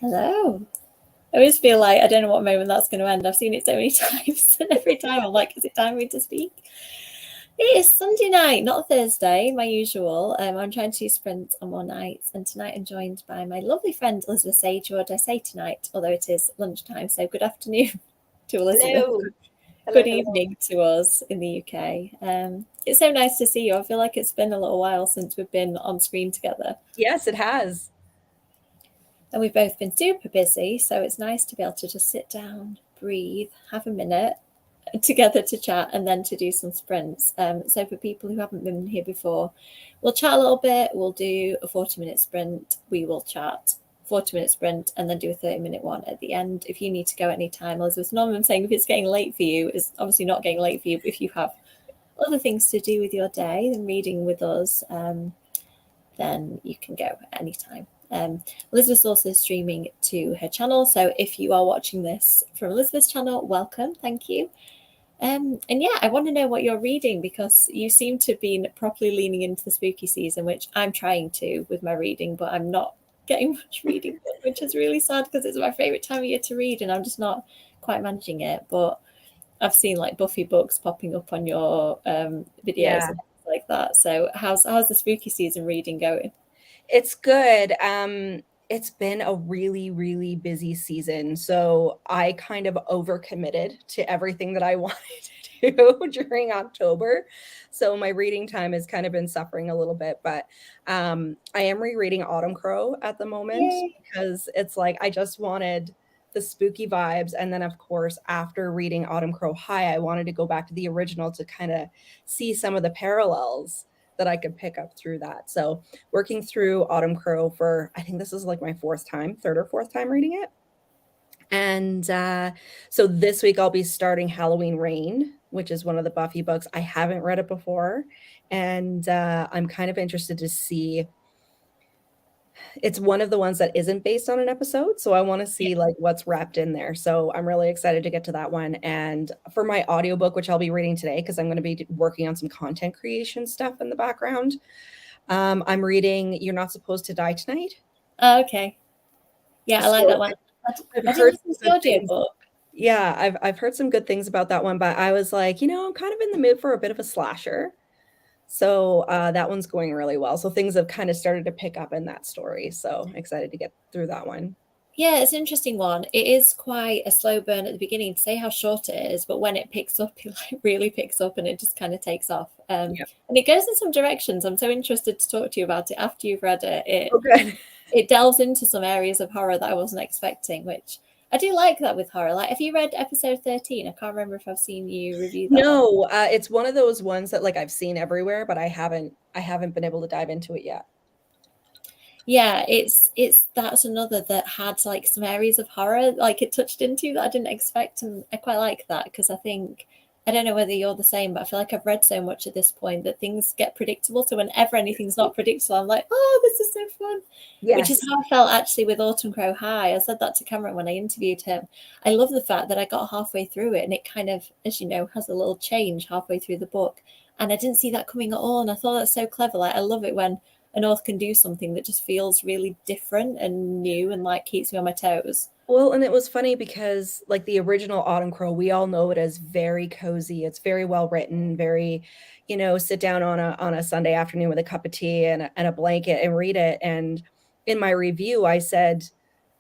Hello. I always feel like I don't know what moment that's going to end. I've seen it so many times, and every time I'm like, is it time for me to speak? It is Sunday night, not Thursday, my usual. I'm trying to do sprints on more nights, and tonight I'm joined by my lovely friend Elizabeth Sage, or I say tonight, although it is lunchtime, so good afternoon to Elizabeth. Hello. Hello, Good hello. evening to us in the UK. It's so nice to see you. I feel like it's been a little while since we've been on screen together. Yes, it has. And we've both been super busy, so it's nice to be able to just sit down, breathe, have a minute together to chat and then to do some sprints. So for people who haven't been here before, we'll chat a little bit, we'll do a 40-minute sprint, we will chat 40-minute sprint and then do a 30-minute one at the end. If you need to go at any time, Elizabeth, normally I'm saying if it's getting late for you, it's obviously not getting late for you, but if you have other things to do with your day than reading with us, then you can go at any time. Elizabeth's also streaming to her channel, so if you are watching this from Elizabeth's channel, welcome, thank you. And yeah, I want to know what you're reading because you seem to have been properly leaning into the spooky season, which I'm trying to with my reading, but I'm not getting much reading, which is really sad because it's my favorite time of year to read and I'm just not quite managing it. But I've seen like Buffy books popping up on your videos Yeah, and things like that. So how's the spooky season reading going? it's good. It's been a really, really busy season. So I kind of overcommitted to everything that I wanted to do during October. So my reading time has kind of been suffering a little bit, but I am rereading Autumn Crow at the moment Yay! because it's like I just wanted the spooky vibes. And then, of course, after reading Autumn Crow High, I wanted to go back to the original to kind of see some of the parallels that I could pick up through that. So working through Autumn Crow for, I think this is like my third or fourth time reading it. And so this week I'll be starting Halloween Rain, which is one of the Buffy books. I haven't read it before. And I'm kind of interested to see. It's one of the ones that isn't based on an episode. So I want to Yeah. see like what's wrapped in there. So I'm really excited to get to that one. And for my audiobook, which I'll be reading today, because I'm going to be working on some content creation stuff in the background. I'm reading You're Not Supposed to Die Tonight. Oh, okay. Yeah, I like So that one. I've I didn't heard listen some to the good things. audiobook. Yeah, I've heard some good things about that one, but I was like, I'm kind of in the mood for a bit of a slasher. So that one's going really well. So things have kind of started to pick up in that story. So excited to get through that one. Yeah, it's an interesting one. It is quite a slow burn at the beginning to say how short it is, but when it picks up, it like really picks up and it just kind of takes off. Yeah. And it goes in some directions. I'm so interested to talk to you about it after you've read it. Oh, good. It delves into some areas of horror that I wasn't expecting, which I do like that with horror. Like, have you read episode 13? I can't remember if I've seen you review that one. No, it's one of those ones that like I've seen everywhere, but I haven't been able to dive into it yet. Yeah, it's that's another that had like some areas of horror like it touched into that I didn't expect, and I quite like that because I think I don't know whether you're the same, but I feel like I've read so much at this point that things get predictable. So whenever anything's not predictable, I'm like, oh, this is so fun. Which is Yes. how I felt actually with Autumn Crow High. I said that to Cameron when I interviewed him. I love the fact that I got halfway through it and it kind of, as you know, has a little change halfway through the book. And I didn't see that coming at all. And I thought that's so clever. Like I love it when an author can do something that just feels really different and new and like keeps me on my toes. Well, and it was funny because like the original Autumn Crow, we all know it as very cozy. It's very well written, very, sit down on a Sunday afternoon with a cup of tea and a blanket and read it. And in my review, I said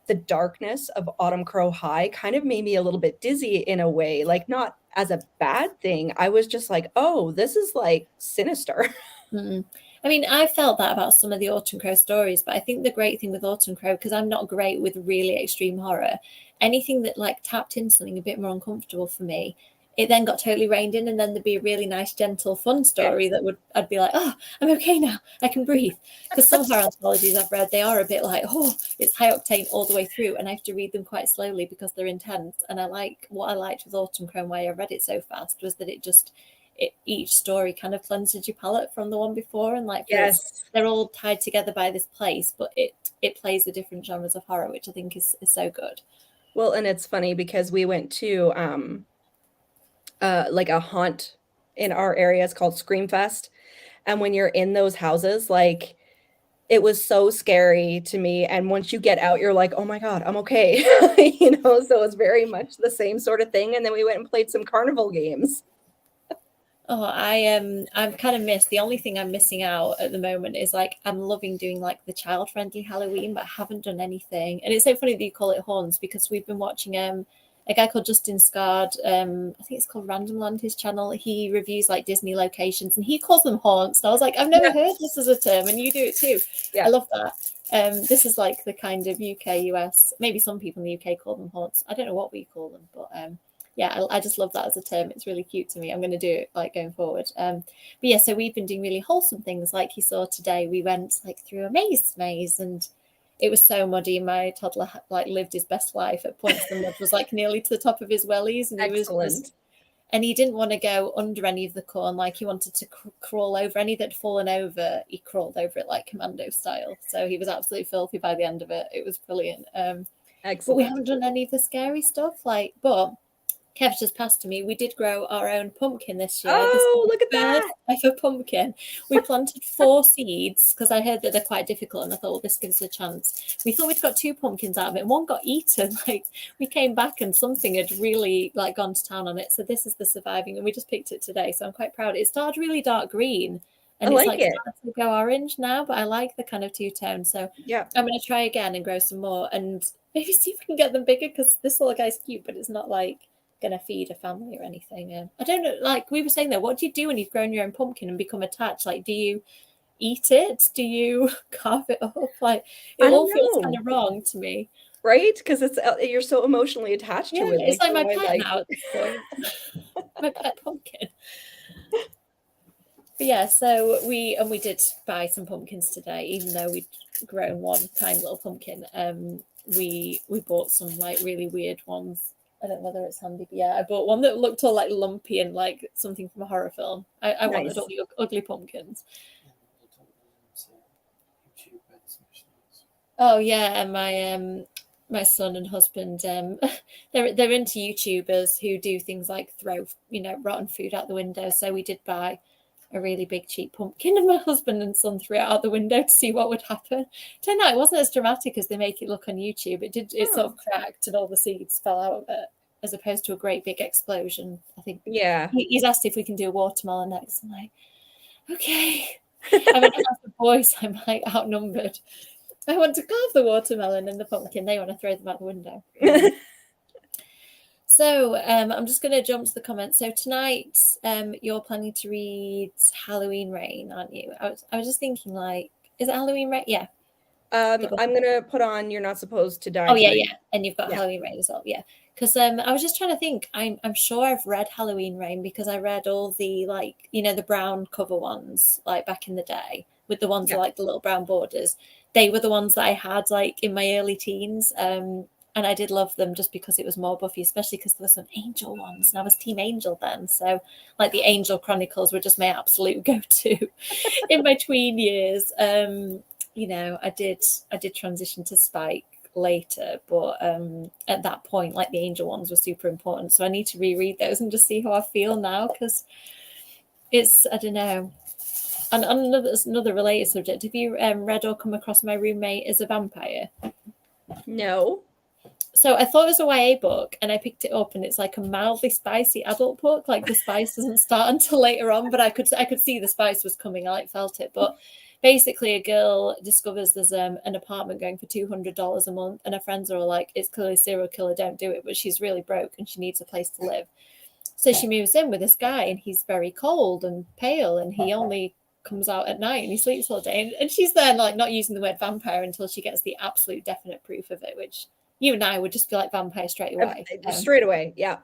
the darkness of Autumn Crow High kind of made me a little bit dizzy in a way, like not as a bad thing. I was just like, oh, this is like sinister. Mm. I mean, I felt that about some of the Autumn Crow stories, but I think the great thing with Autumn Crow, because I'm not great with really extreme horror, anything that like tapped into something a bit more uncomfortable for me, it then got totally reined in, and then there'd be a really nice, gentle, fun story that I'd be like, oh, I'm okay now, I can breathe. Because some horror anthologies I've read, they are a bit like, oh, it's high octane all the way through, and I have to read them quite slowly because they're intense. And I like what I liked with Autumn Crow, and why I read it so fast was that each story kind of cleanses your palette from the one before and like feels Yes. they're all tied together by this place, but it plays the different genres of horror, which I think is so good. Well, and it's funny because we went to like a haunt in our area. It's called Screamfest. And when you're in those houses, like it was so scary to me. And once you get out, you're like, oh my God, I'm okay. So it's very much the same sort of thing. And then we went and played some carnival games. Oh, I'm kind of missed. The only thing I'm missing out at the moment is like I'm loving doing like the child-friendly Halloween, but I haven't done anything. And it's so funny that you call it haunts because we've been watching a guy called Justin Scard, I think it's called Random Land, his channel. He reviews like Disney locations and he calls them haunts. And I was like, I've never heard this as a term, and you do it too. Yeah. I love that. This is like the kind of UK, US, maybe some people in the UK call them haunts. I don't know what we call them, but yeah, I just love that as a term. It's really cute to me. I'm going to do it like going forward. But yeah, so we've been doing really wholesome things. Like you saw today, we went like through a maze, and it was so muddy. My toddler like lived his best life. At points, the mud was like nearly to the top of his wellies, and and he didn't want to go under any of the corn. Like he wanted to crawl over any that had fallen over. He crawled over it like commando style. So he was absolutely filthy by the end of it. It was brilliant. Excellent. But we haven't done any of the scary stuff. But Kev just passed to me. We did grow our own pumpkin this year. Oh, look at that. Ever pumpkin. We planted 4 seeds because I heard that they're quite difficult, and I thought, well, this gives us a chance. We thought we'd got 2 pumpkins out of it, and one got eaten. Like we came back and something had really like gone to town on it. So this is the surviving, and we just picked it today. So I'm quite proud. It started really dark green, and it's like starting to go orange now, but I like the kind of 2-tone. So yeah, I'm going to try again and grow some more, and maybe see if we can get them bigger because this little guy's cute, but it's not like going to feed a family or anything. I don't know, like we were saying there, what do you do when you've grown your own pumpkin and become attached? Like, do you eat it? Do you carve it up? Like, it all feels kind of wrong to me. Right? Because it's you're so emotionally attached to it. It's like my pet now at this point. My pet pumpkin. But yeah, so we did buy some pumpkins today, even though we'd grown one tiny little pumpkin. We bought some like really weird ones. I don't know whether it's handy, but yeah, I bought one that looked all like lumpy and like something from a horror film. I wanted all the ugly pumpkins. Oh yeah, and my son and husband, they're into YouTubers who do things like throw rotten food out the window. So we did buy a really big cheap pumpkin, and my husband and son threw it out the window to see what would happen. Turned out it wasn't as dramatic as they make it look on YouTube. It sort of cracked and all the seeds fell out of it, as opposed to a great big explosion. I think he's asked if we can do a watermelon next. I'm like, okay. I mean, as the boys, I'm like outnumbered. I want to carve the watermelon and the pumpkin. They want to throw them out the window. So I'm just going to jump to the comments. So tonight, you're planning to read Halloween Rain, aren't you? I was just thinking, like, is it Halloween Rain? Yeah. I'm going to put on You're Not Supposed to Die. Oh, yeah. And you've got Halloween Rain as well. Yeah. Because I was just trying to think. I'm sure I've read Halloween Rain because I read all the, like, the brown cover ones, like, back in the day, with the ones with, like, the little brown borders. They were the ones that I had, like, in my early teens. And I did love them just because it was more Buffy, especially because there were some Angel ones. And I was Team Angel then. So, like, the Angel Chronicles were just my absolute go-to in my tween years. I did transition to Spike later, but at that point, like, the Angel ones were super important. So I need to reread those and just see how I feel now, because it's, I don't know. And another related subject, have you read or come across My Roommate is a Vampire? No. So I thought it was a YA book, and I picked it up, and it's like a mildly spicy adult book. Like, the spice doesn't start until later on, but I could see the spice was coming. I felt it. But basically, a girl discovers there's an apartment going for $200 a month, and her friends are all like, "It's clearly a serial killer, don't do it." But she's really broke, and she needs a place to live. So she moves in with this guy, and he's very cold and pale, and he only comes out at night, and he sleeps all day. And she's there, like, not using the word vampire until she gets the absolute definite proof of it, which you and I would just be like vampire straight away. Straight away, yeah.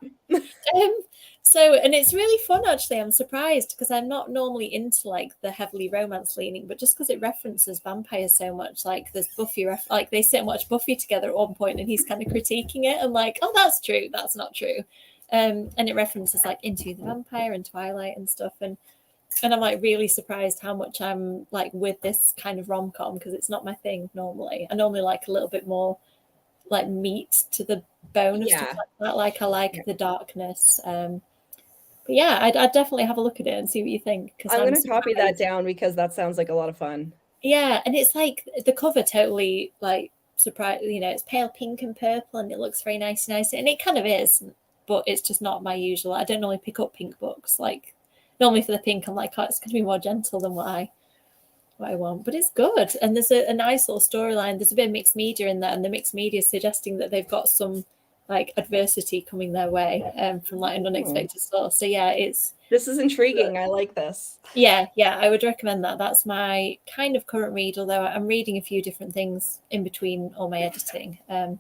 So, and it's really fun, actually. I'm surprised because I'm not normally into, like, the heavily romance leaning, but just because it references vampires so much, like, there's Buffy, like, they sit and watch Buffy together at one point, and he's kind of critiquing it and like, oh, that's true, that's not true. And it references, like, Into the Vampire and Twilight and stuff. And I'm, like, really surprised how much I'm, like, with this kind of rom-com, because it's not my thing normally. I normally like a little bit more, like, meat to the bone of stuff like that. Like, I like the darkness. But yeah, I'd definitely have a look at it and see what you think. I'm going to copy that down because that sounds like a lot of fun. Yeah, and it's like the cover totally like surprise. You know, it's pale pink and purple, and it looks very nice, and it kind of is, but it's just not my usual. I don't normally pick up pink books. Like normally for the pink, I'm like, oh, it's going to be more gentle than what I want, but it's good. And there's a nice little storyline. There's a bit of mixed media in there, and the mixed media is suggesting that they've got some like adversity coming their way from like an unexpected source. So yeah, this is intriguing. I like this. Yeah, I would recommend that. That's my kind of current read, although I'm reading a few different things in between all my editing.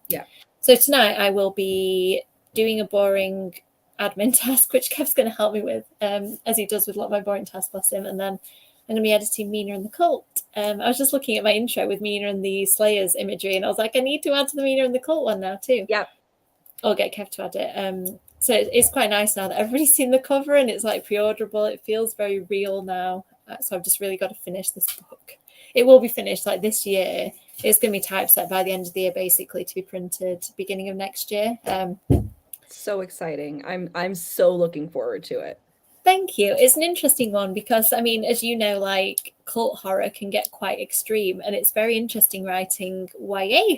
Yeah. So tonight I will be doing a boring admin task, which Kev's going to help me with, as he does with a lot of my boring tasks, bless him. And then I'm going to be editing Mina and the Cult. I was just looking at my intro with Mina and the Slayers imagery, and I was like, I need to add to the Mina and the Cult one now too. Yeah. I'll get Kev to add it. So it's quite nice now that everybody's seen the cover and it's like pre-orderable. It feels very real now. So I've just really got to finish this book. It will be finished like this year. It's going to be typeset by the end of the year, basically, to be printed beginning of next year. So exciting. I'm so looking forward to it. Thank you. It's an interesting one because, I mean, as you know, like cult horror can get quite extreme, and it's very interesting writing YA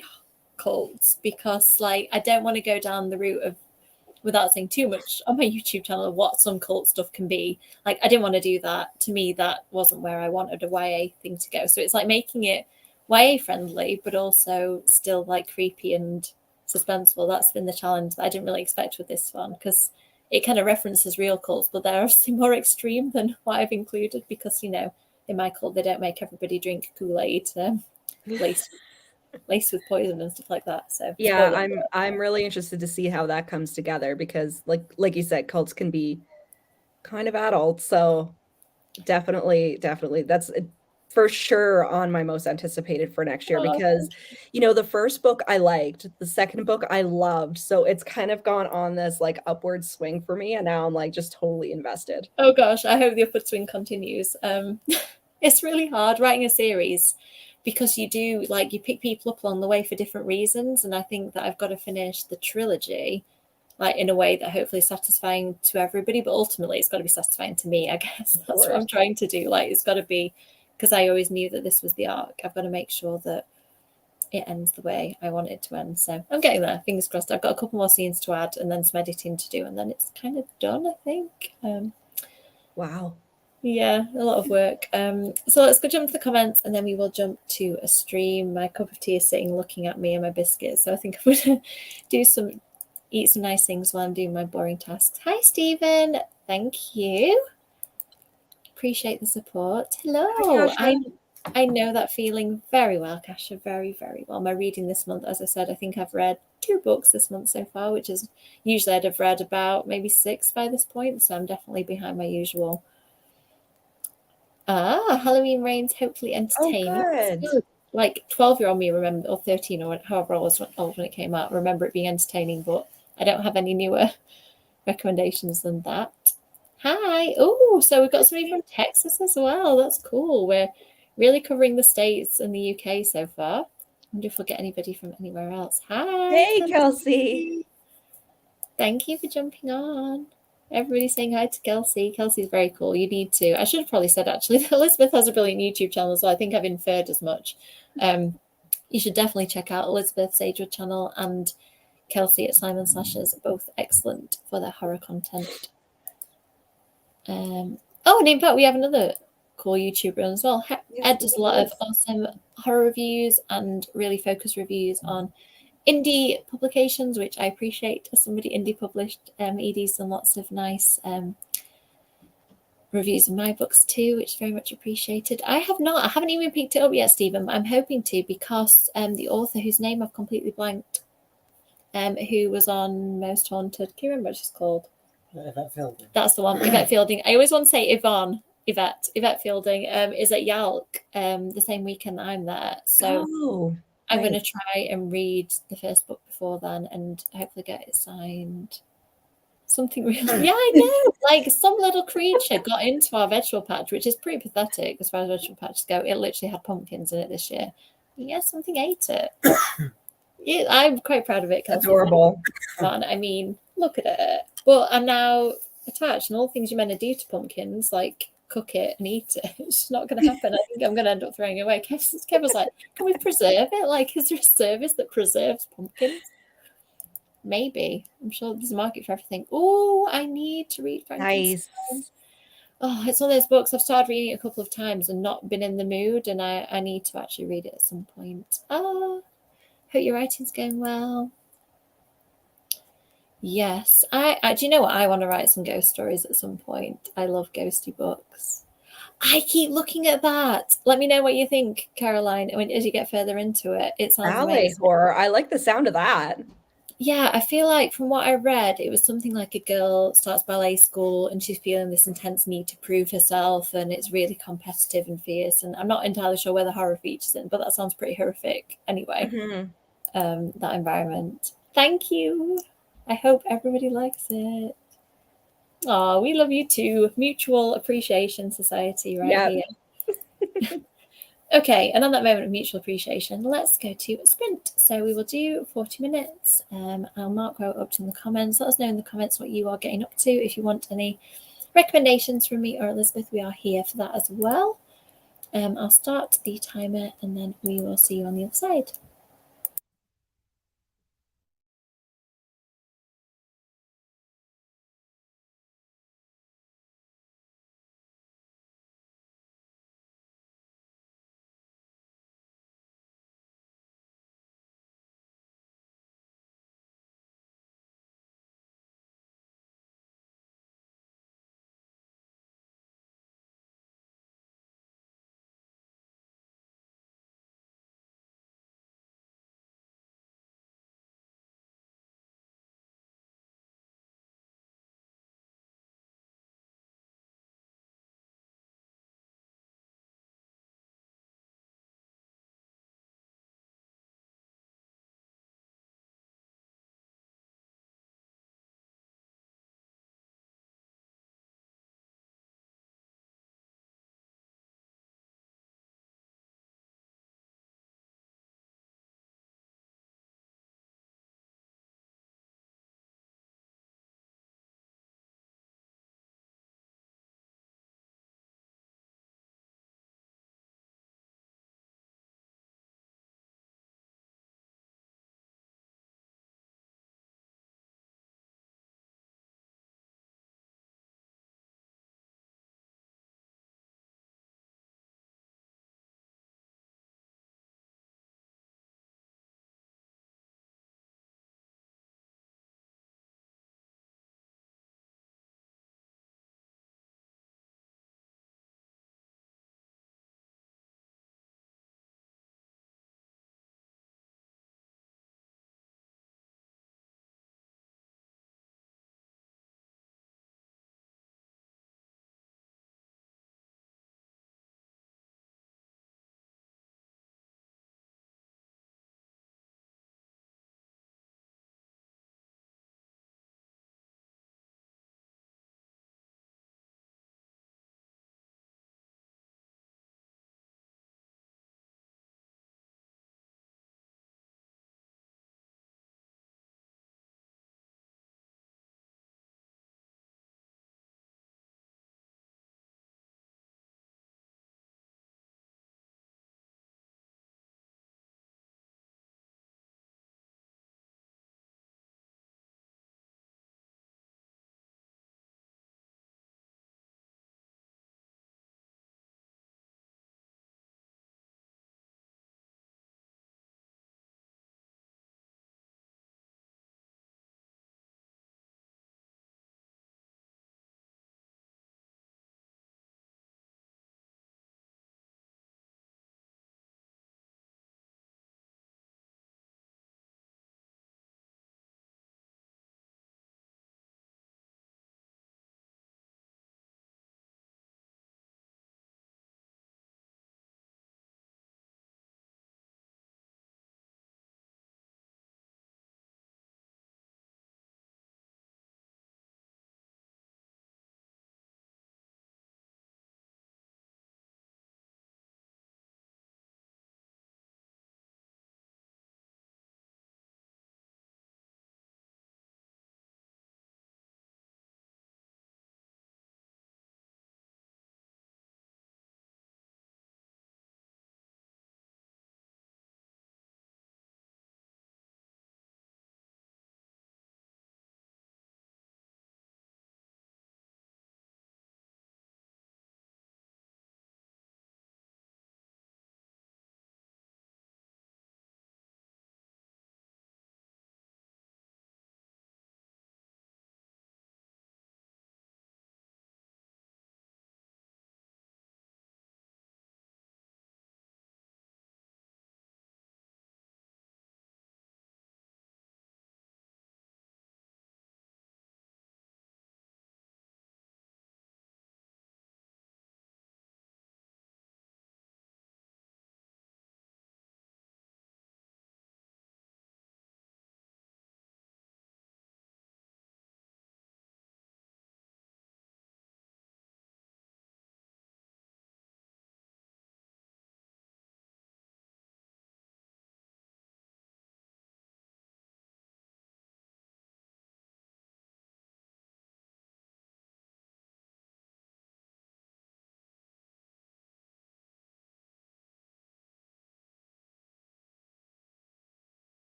cults because, like, I don't want to go down the route of, without saying too much on my YouTube channel, what some cult stuff can be. Like, I didn't want to do that. To me, that wasn't where I wanted a YA thing to go. So it's like making it YA friendly, but also still like creepy and suspenseful. That's been the challenge that I didn't really expect with this one, because it kind of references real cults, but they're obviously more extreme than what I've included because, you know, in my cult, they don't make everybody drink Kool-Aid laced with poison and stuff like that. So yeah, I'm really interested to see how that comes together because like you said, cults can be kind of adult. So definitely that's for sure on my most anticipated for next year because, you know, the first book I liked, the second book I loved. So it's kind of gone on this like upward swing for me. And now I'm like just totally invested. Oh gosh, I hope the upward swing continues. It's really hard writing a series because you do, like, you pick people up along the way for different reasons. And I think that I've got to finish the trilogy like in a way that hopefully is satisfying to everybody, but ultimately it's got to be satisfying to me, I guess. That's what I'm trying to do. Like, it's got to be, because I always knew that this was the arc. I've got to make sure that it ends the way I want it to end. So I'm getting there, fingers crossed. I've got a couple more scenes to add and then some editing to do, and then it's kind of done, I think. Wow. Yeah, a lot of work. So let's go jump to the comments and then we will jump to a stream. My cup of tea is sitting looking at me and my biscuits, so I think I'm going to eat some nice things while I'm doing my boring tasks. Hi, Stephen. Thank you. Appreciate the support. Hello. I know that feeling very well, Kasha, very, very well. My reading this month, as I said, I think I've read 2 books this month so far, which is usually I'd have read about maybe 6 by this point, so I'm definitely behind my usual. Halloween Rain's hopefully entertaining. Oh, good. Like 12-year-old me remember, or 13 or however I was old when it came out, remember it being entertaining, but I don't have any newer recommendations than that. Hi. Oh, so we've got somebody from Texas as well. That's cool. We're really covering the States and the UK so far. I wonder if we'll get anybody from anywhere else. Hi. Hey, Kelsey. Thank you for jumping on. Everybody's saying hi to Kelsey. Kelsey's very cool. You need to. I should have probably said, actually, that Elizabeth has a brilliant YouTube channel, so I think I've inferred as much. You should definitely check out Elizabeth's Agewood channel and Kelsey at Simon Sasha's, both excellent for their horror content. And in fact, we have another cool YouTuber as well. Ed does a lot of awesome horror reviews and really focused reviews on indie publications, which I appreciate as somebody indie published. Edie's done lots of nice reviews of my books too, which is very much appreciated. I haven't even picked it up yet, Stephen, but I'm hoping to, because the author, whose name I've completely blanked, who was on Most Haunted, can you remember what she's called? Yvette Fielding. That's the one, Yvette Fielding. I always want to say Yvette Fielding is at Yalk the same weekend that I'm there. So I'm going to try and read the first book before then and hopefully get it signed. Something really, yeah, I know. Like, some little creature got into our vegetable patch, which is pretty pathetic as far as vegetable patches go. It literally had pumpkins in it this year. Yeah, something ate it. Yeah, I'm quite proud of it. Kelsey. Adorable. I mean, look at it. Well, I'm now attached, and all the things you're meant to do to pumpkins, like cook it and eat it. It's just not going to happen. I think I'm going to end up throwing it away. Kev was like, can we preserve it? Like, is there a service that preserves pumpkins? Maybe. I'm sure there's a market for everything. Oh, I need to read Frankenstein. Nice. Oh, it's one of those books I've started reading it a couple of times and not been in the mood, and I need to actually read it at some point. Oh, hope your writing's going well. Yes, I do you know what? I want to write some ghost stories at some point. I love ghosty books. I keep looking at that. Let me know what you think, Caroline, as you get further into it. It sounds Ballet amazing. horror. I like the sound of that. Yeah, I feel like from what I read, it was something like a girl starts ballet school and she's feeling this intense need to prove herself, and it's really competitive and fierce. And I'm not entirely sure where the horror features in, but that sounds pretty horrific anyway. Mhm. That environment. Thank you. I hope everybody likes it. Oh, we love you too. Mutual Appreciation Society right Yeah. here. Okay, and on that moment of mutual appreciation, let's go to a sprint. So we will do 40 minutes. I'll mark where we're up to in the comments. Let us know in the comments what you are getting up to. If you want any recommendations from me or Elizabeth, we are here for that as well. I'll start the timer and then we will see you on the other side.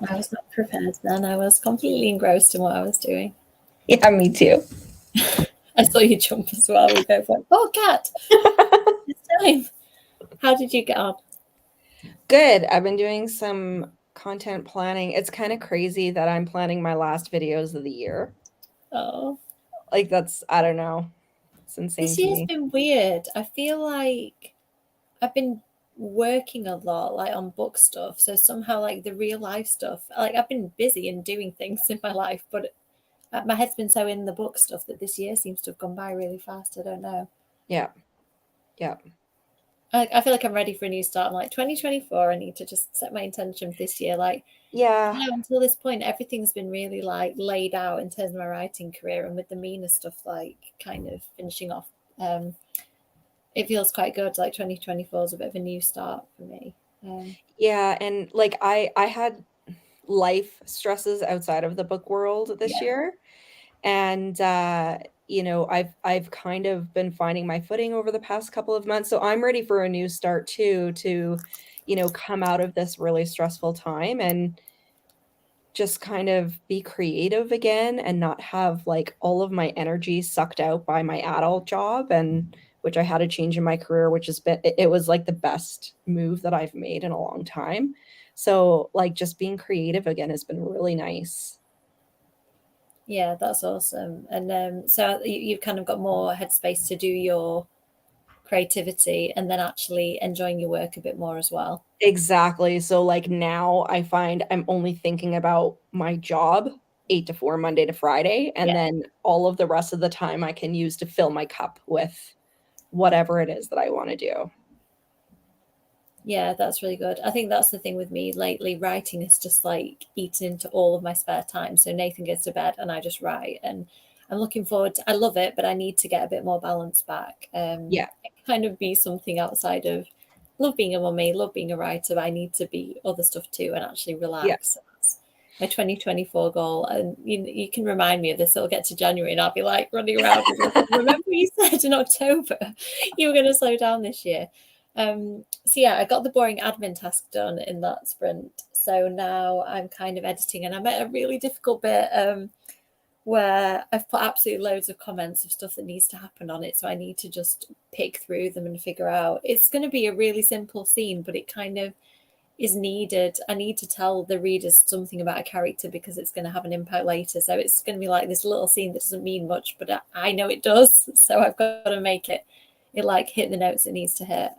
I was not prepared then. I was completely engrossed in what I was doing. Yeah, me too. I saw you jump as well. We both went, oh, cat, it's time. How did you get on? Good. I've been doing some content planning. It's kind of crazy that I'm planning my last videos of the year. Oh, Like that's, I don't know. It's insane this to year's me. been weird. I feel like I've been working a lot, like on book stuff. So somehow, like the real life stuff, like I've been busy and doing things in my life, but my head's been so in the book stuff that this year seems to have gone by really fast. I don't know. Yeah. Yeah. I feel like I'm ready for a new start. I'm like 2024. I need to just set my intention for this year. Like, Yeah. you know, until this point, everything's been really like laid out in terms of my writing career, and with the Mina stuff, like kind of finishing off. It feels quite good. Like 2024 is a bit of a new start for me. Yeah. And like I had life stresses outside of the book world this Yeah, year. And you know, I've kind of been finding my footing over the past couple of months. So I'm ready for a new start too, to, you know, come out of this really stressful time and just kind of be creative again and not have like all of my energy sucked out by my adult job, and which I had a change in my career, which has been, it was like the best move that I've made in a long time. So like just being creative again has been really nice. yeah, that's awesome. And so you've kind of got more headspace to do your creativity and then actually enjoying your work a bit more as well. Exactly. So like now I find I'm only thinking about my job 8 to 4, Monday to Friday, and Yeah. then all of the rest of the time I can use to fill my cup with whatever it is that I want to do. Yeah, that's really good. I think that's the thing with me lately. Writing is just like eaten into all of my spare time. So Nathan goes to bed and I just write. And I'm looking forward to, I love it, but I need to get a bit more balance back. Yeah. It can kind of be something outside of love being a mummy, love being a writer, but I need to be other stuff too and actually Yeah. relax. That's my 2024 goal. And you can remind me of this. It'll get to January and I'll be like running around. Remember you said in October you were going to slow down this year. So yeah, I got the boring admin task done in that sprint. So now I'm kind of editing, and I'm at a really difficult bit where I've put absolutely loads of comments of stuff that needs to happen on it. So I need to just pick through them and figure out. It's going to be a really simple scene, but it kind of is needed. I need to tell the readers something about a character because it's going to have an impact later. So it's going to be like this little scene that doesn't mean much, but I know it does. So I've got to make it like hit the notes it needs to hit.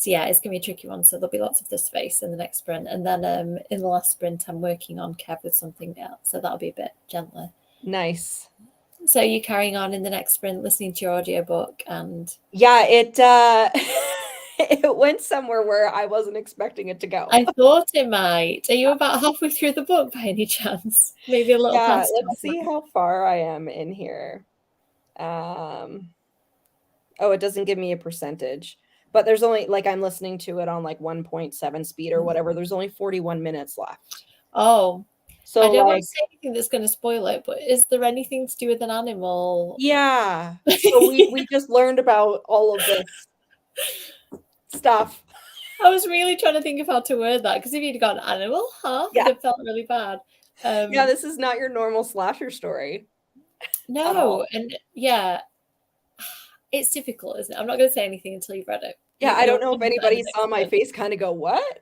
So yeah, it's gonna be a tricky one. So there'll be lots of this space in the next sprint, and then in the last sprint, I'm working on Kev with something else, so that'll be a bit gentler. Nice. So you carrying on in the next sprint, listening to your audiobook, and Yeah, it it went somewhere where I wasn't expecting it to go. I thought it might. Are you about halfway through the book by any chance? Maybe a little Yeah, past let's see halfway. how far I am in here. Oh, it doesn't give me a percentage. But there's only like I'm listening to it on like 1.7 speed or whatever. There's only 41 minutes left. Oh, I So don't want like to say anything that's going to spoil it, but is there anything to do with an animal? yeah. So we just learned about all of this stuff. I was really trying to think of how to word that because if you'd gone animal, huh, Yeah. it felt really bad. Yeah, this is not your normal slasher story at No, all. and yeah, it's difficult, isn't it? I'm not going to say anything until you've read it. Yeah, I You'll don't know if come to anybody the saw next my bit. face kind of go, "What?"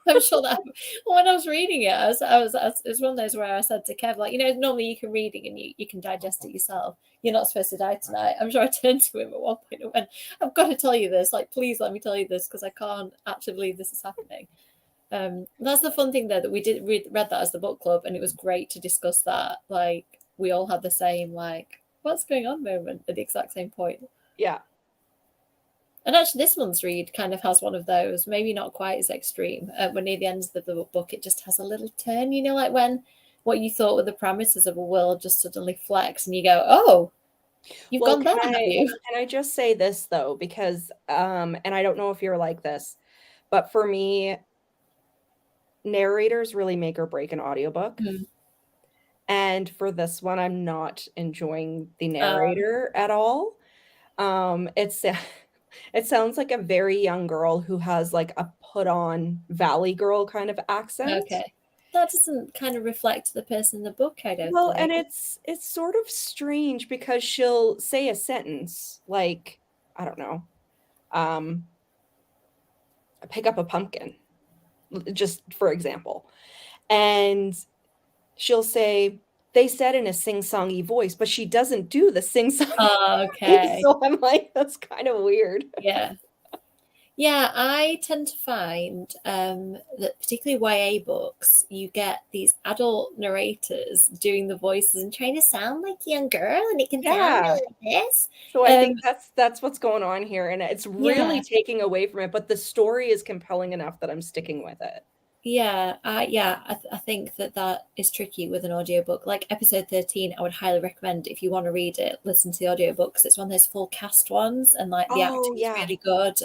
I'm sure that when I was reading it, it was one of those where I said to Kev, like, you know, normally you can reading and you can digest it yourself. You're not supposed to die tonight. I'm sure I turned to him at one point and went, I've got to tell you this. Like, please let me tell you this because I can't actually believe this is happening. That's the fun thing though that we did read that as the book club, and it was great to discuss that. Like, we all had the same like, what's going on moment at the exact same point. Yeah. And actually, this month's read kind of has one of those, maybe not quite as extreme. When near the end of the book, it just has a little turn, you know, like when what you thought were the parameters of a world just suddenly flex and you go, oh, you've Well, gone there, have you? can I just say this though, because and I don't know if you're like this, but for me, narrators really make or break an audiobook. Mm. And for this one, I'm not enjoying the Uh, narrator at all. It's It sounds like a very young girl who has like a put on Valley girl kind of accent. Okay. That doesn't kind of reflect the person in the book, I don't Well, and think. it's sort of strange because she'll say a sentence like, I don't know, um, pick up a pumpkin, just for example. And she'll say, they said in a sing-songy voice, but she doesn't do the sing-songy Oh, voice. okay. So I'm like, that's kind of weird. Yeah. Yeah, I tend to find that particularly YA books, you get these adult narrators doing the voices and trying to sound like a young girl, and it can sound Yeah. really like this. So I Um, think that's what's going on here, and it's really yeah, taking away from it, but the story is compelling enough that I'm sticking with it. I think that that is tricky with an audiobook. Like episode 13, I would highly recommend if you want to read it, listen to the audiobook because it's one of those full cast ones and like the Oh, acting is yeah. really good.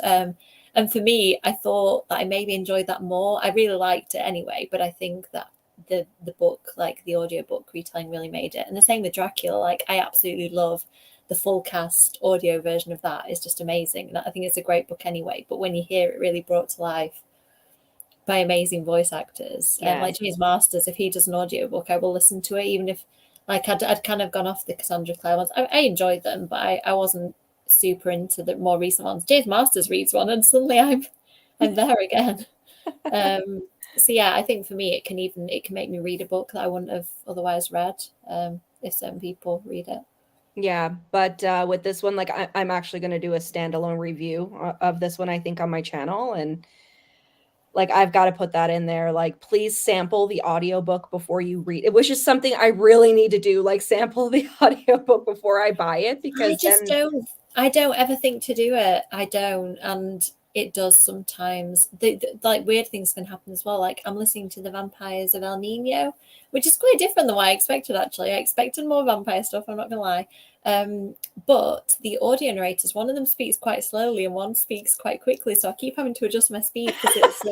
And for me, I thought that I maybe enjoyed that more. I really liked it anyway, but I think that the book, like the audiobook retelling really made it. And the same with Dracula, like I absolutely love the full cast audio version of that. It's just amazing. And I think it's a great book anyway, but when you hear it really brought to life by amazing voice actors. Yeah. Like James Masters, if he does an audiobook, I will listen to it, even if like I'd kind of gone off the Cassandra Clare ones. I enjoyed them, but I wasn't super into the more recent ones. James Masters reads one, and suddenly I'm there again. So yeah, I think for me it can make me read a book that I wouldn't have otherwise read if certain people read it. Yeah, but with this one, like I'm actually going to do a standalone review of this one, I think, on my channel, and like I've got to put that in there. Like, please sample the audiobook before you read. It was just something I really need to do, like sample the audiobook before I buy it, because then I don't ever think to do it. I don't, and it does sometimes. Like weird things can happen as well. Like I'm listening to the Vampires of El Nino, which is quite different than what I expected. Actually, I expected more vampire stuff. I'm not gonna lie. Um, but the audio narrators, one of them speaks quite slowly and one speaks quite quickly, so I keep having to adjust my speed because it's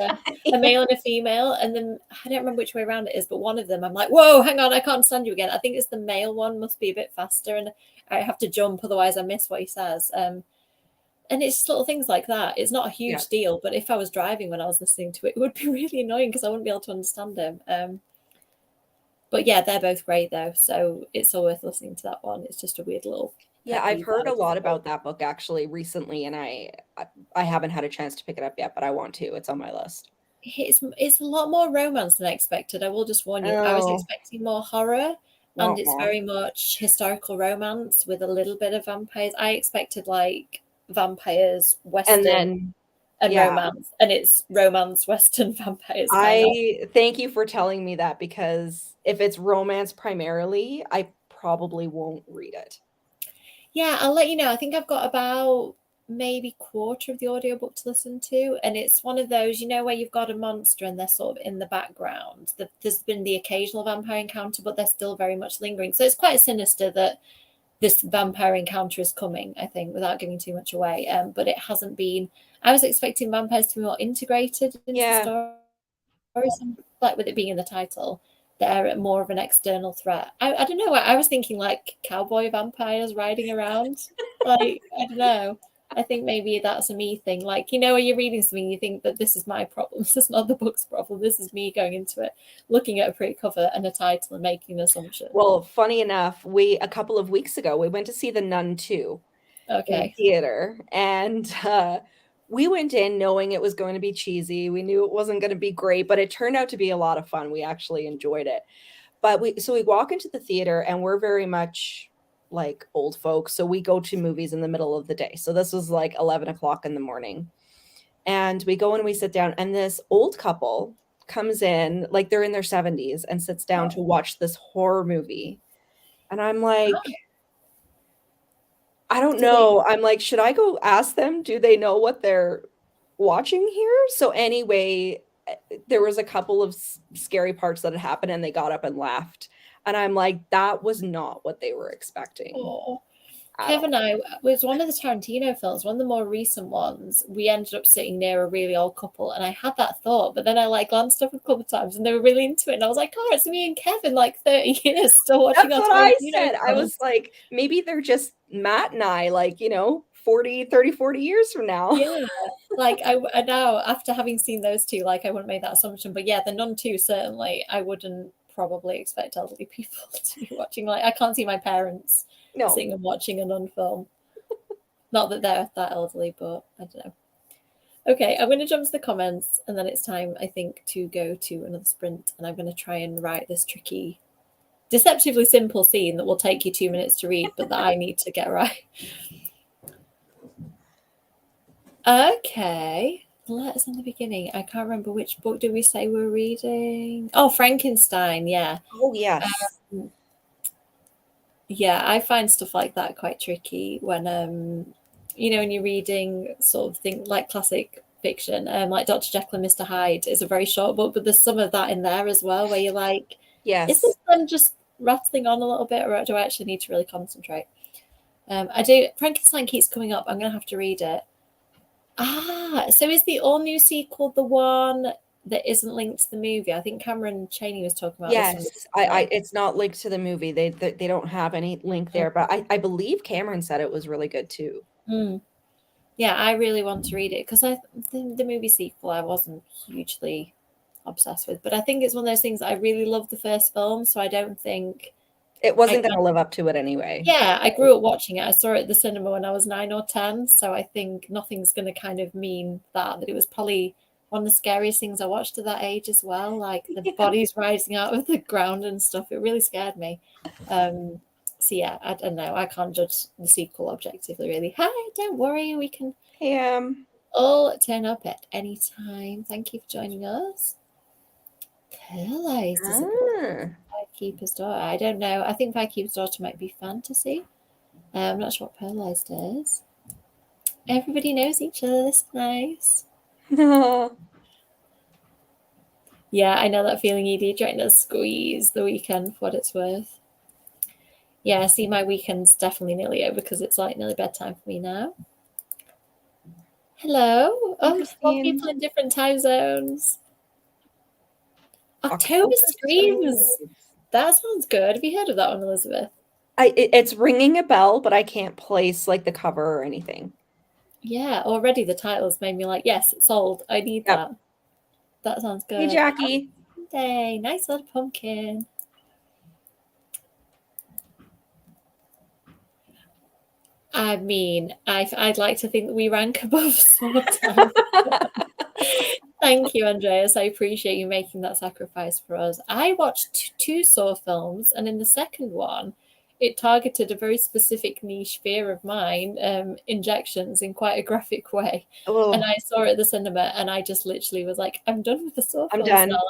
a male and a female, and then I don't remember which way around it is, but one of them I'm like, whoa, hang on, I can't understand you again. I think it's the male one must be a bit faster, and I have to jump, otherwise I miss what he says. And it's just little things like that. It's not a yeah. huge deal, but if I was driving when I was listening to it, it would be really annoying because I wouldn't be able to understand him. But yeah, they're both great though, so it's all worth listening to that one. It's just a weird little Yeah, pet I've peeve heard that a lot I about that book actually recently, and I haven't had a chance to pick it up yet, but I want to. It's on my list. it's a lot more romance than I expected. I will just warn you. I was Oh, expecting more horror, and it's uh-uh. very much historical romance with a little bit of vampires. I expected like vampires, And western, then and yeah, romance, and it's romance, western vampires kind of. I thank you for telling me that, because if it's romance primarily, I probably won't read it. Yeah, I'll let you know. I think I've got about maybe quarter of the audiobook to listen to, and it's one of those, where you've got a monster and they're sort of in the background. There's been the occasional vampire encounter, but they're still very much lingering. So it's quite sinister that this vampire encounter is coming, I think, without giving too much away. But it hasn't been. I was expecting vampires to be more integrated into the Yeah. story, like with it being in the title. They're more of an external threat. I don't know. I was thinking like cowboy vampires riding around. Like, I don't know. I think maybe that's a me thing. Like, when you're reading something, you think that this is my problem. This is not the book's problem. This is me going into it, looking at a pretty cover and a title and making an assumption. Well, funny enough, a couple of weeks ago, we went to see The Nun 2 in Okay. theater, and we went in knowing it was going to be cheesy. We knew it wasn't going to be great, but it turned out to be a lot of fun. We actually enjoyed it. But we walk into the theater, and we're very much like old folks, so we go to movies in the middle of the day. So this was like 11 o'clock in the morning. And we go and we sit down, and this old couple comes in, like they're in their 70s, and sits down to Oh. watch this horror movie. And I'm like, I don't Do they? know. I'm like, should I go ask them? Do they know what they're watching here? So anyway, there was a couple of scary parts that had happened, and they got up and left. And I'm like, that was not what they were expecting Oh. at Kev and all. I was one of the Tarantino films, one of the more recent ones. We ended up sitting near a really old couple, and I had that thought, but then I like glanced up a couple of times, and they were really into it, and I was like, "Oh, it's me and Kevin, like 30 years, still watching That's our what I Tarantino said. I films." was like, maybe they're just Matt and I, like, 40 years from now. Yeah, like I know after having seen those two, like I wouldn't make that assumption. But yeah, the Nun 2, certainly I wouldn't probably expect elderly people to be watching. Like I can't see my parents No. sitting and watching a Nun film. Not that they're that elderly, but I don't know. Okay, I'm going to jump to the comments, and then it's time, I think, to go to another sprint, and I'm going to try and write this tricky, deceptively simple scene that will take you 2 minutes to read, but that I need to get right. Okay, the letters in the beginning. I can't remember which book did we say we're reading. Oh, Frankenstein, yeah. Oh, yes. Yeah, I find stuff like that quite tricky when when you're reading sort of thing like classic fiction, like Dr. Jekyll and Mr. Hyde is a very short book, but there's some of that in there as well where you're like, yes, is this them just rattling on a little bit, or do I actually need to really concentrate? I do. Frankenstein keeps coming up. I'm gonna have to read it. So is the all new sequel the one that isn't linked to the movie? I think Cameron Chaney was talking about yes, this I it's not linked to the movie. They don't have any link there, but I believe Cameron said it was really good too. Yeah, I really want to read it because the movie sequel I wasn't hugely obsessed with, but I think it's one of those things. I really love the first film, so I don't think it wasn't going to live up to it anyway. Yeah, I grew up watching it. I saw it at the cinema when I was 9 or 10, so I think nothing's going to kind of mean that it was probably one of the scariest things I watched at that age as well, like the bodies rising out of the ground and stuff. It really scared me. So yeah, I don't know. I can't judge the sequel objectively, really. Hi, don't worry. We can all turn up at any time. Thank you for joining us. Pearl Keeper's Daughter. I don't know. I think Keeper's Daughter might be fantasy. I'm not sure what Paralyzed is. Everybody knows each other. This is nice. Yeah, I know that feeling, Edie, trying to squeeze the weekend for what it's worth. Yeah, see, my weekend's definitely nearly over because it's like nearly bedtime for me now. Hello. Oh, 4 people in different time zones. October Screams. That sounds good. Have you heard of that one, Elizabeth? It's ringing a bell, but I can't place like the cover or anything. Yeah, already the titles made me like, yes, it's sold. I need that. That sounds good. Hey, Jackie. Hey, nice little pumpkin. I mean, I'd like to think that we rank above Swordtown. Thank you, Andreas. I appreciate you making that sacrifice for us. I watched 2 Saw films, and in the second one, it targeted a very specific niche fear of mine, injections, in quite a graphic way. Oh. And I saw it at the cinema, and I just literally was like, I'm done with the Saw films. I'm done. Now.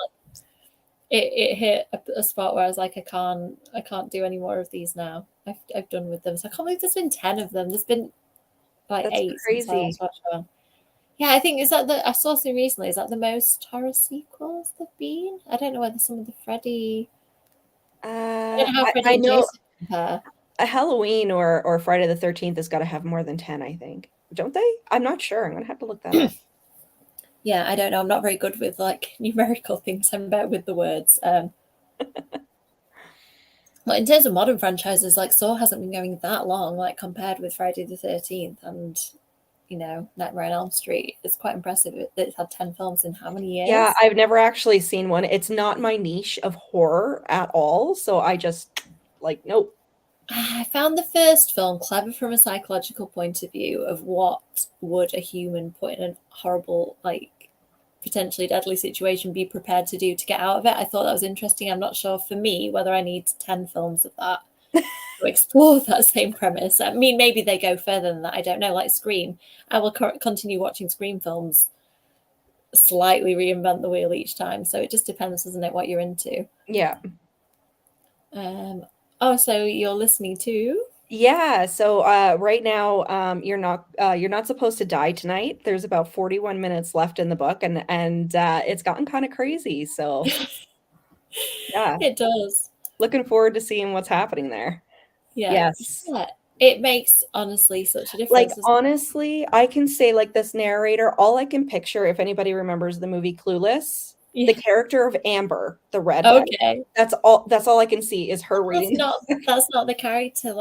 It hit a spot where I was like, I can't do any more of these now. I've done with them. So I can't believe there's been 10 of them. There's been like That's 8 crazy. Since I was watching one. Yeah, I think I saw something recently. Is that the most horror sequels there've been? I don't know whether some of the Freddy. I don't know how Freddy and Jason compare. A Halloween or Friday the 13th has got to have more than 10, I think. Don't they? I'm not sure. I'm gonna have to look that up. Yeah, I don't know. I'm not very good with like numerical things. I'm better with the words. But in terms of modern franchises, like Saw hasn't been going that long, like compared with Friday the 13th and Nightmare on Elm Street. It's quite impressive that it's had 10 films in how many years? Yeah, I've never actually seen one. It's not my niche of horror at all. So I just nope. I found the first film clever from a psychological point of view of what would a human put in a horrible, potentially deadly situation be prepared to do to get out of it. I thought that was interesting. I'm not sure for me whether I need 10 films of that to explore that same premise. I mean, maybe they go further than that. I don't know, like Scream. I will continue watching Scream films, slightly reinvent the wheel each time. So it just depends, doesn't it, what you're into? Yeah. So you're listening to? Yeah. So right now, you're not supposed to die tonight. There's about 41 minutes left in the book, and it's gotten kind of crazy. So yeah, it does. Looking forward to seeing what's happening there. Yeah. Yes. Yeah. It makes honestly such a difference. Honestly, I can say this narrator, all I can picture, if anybody remembers the movie Clueless, the character of Amber, the redhead. Okay. That's all I can see is her reading. That's not the character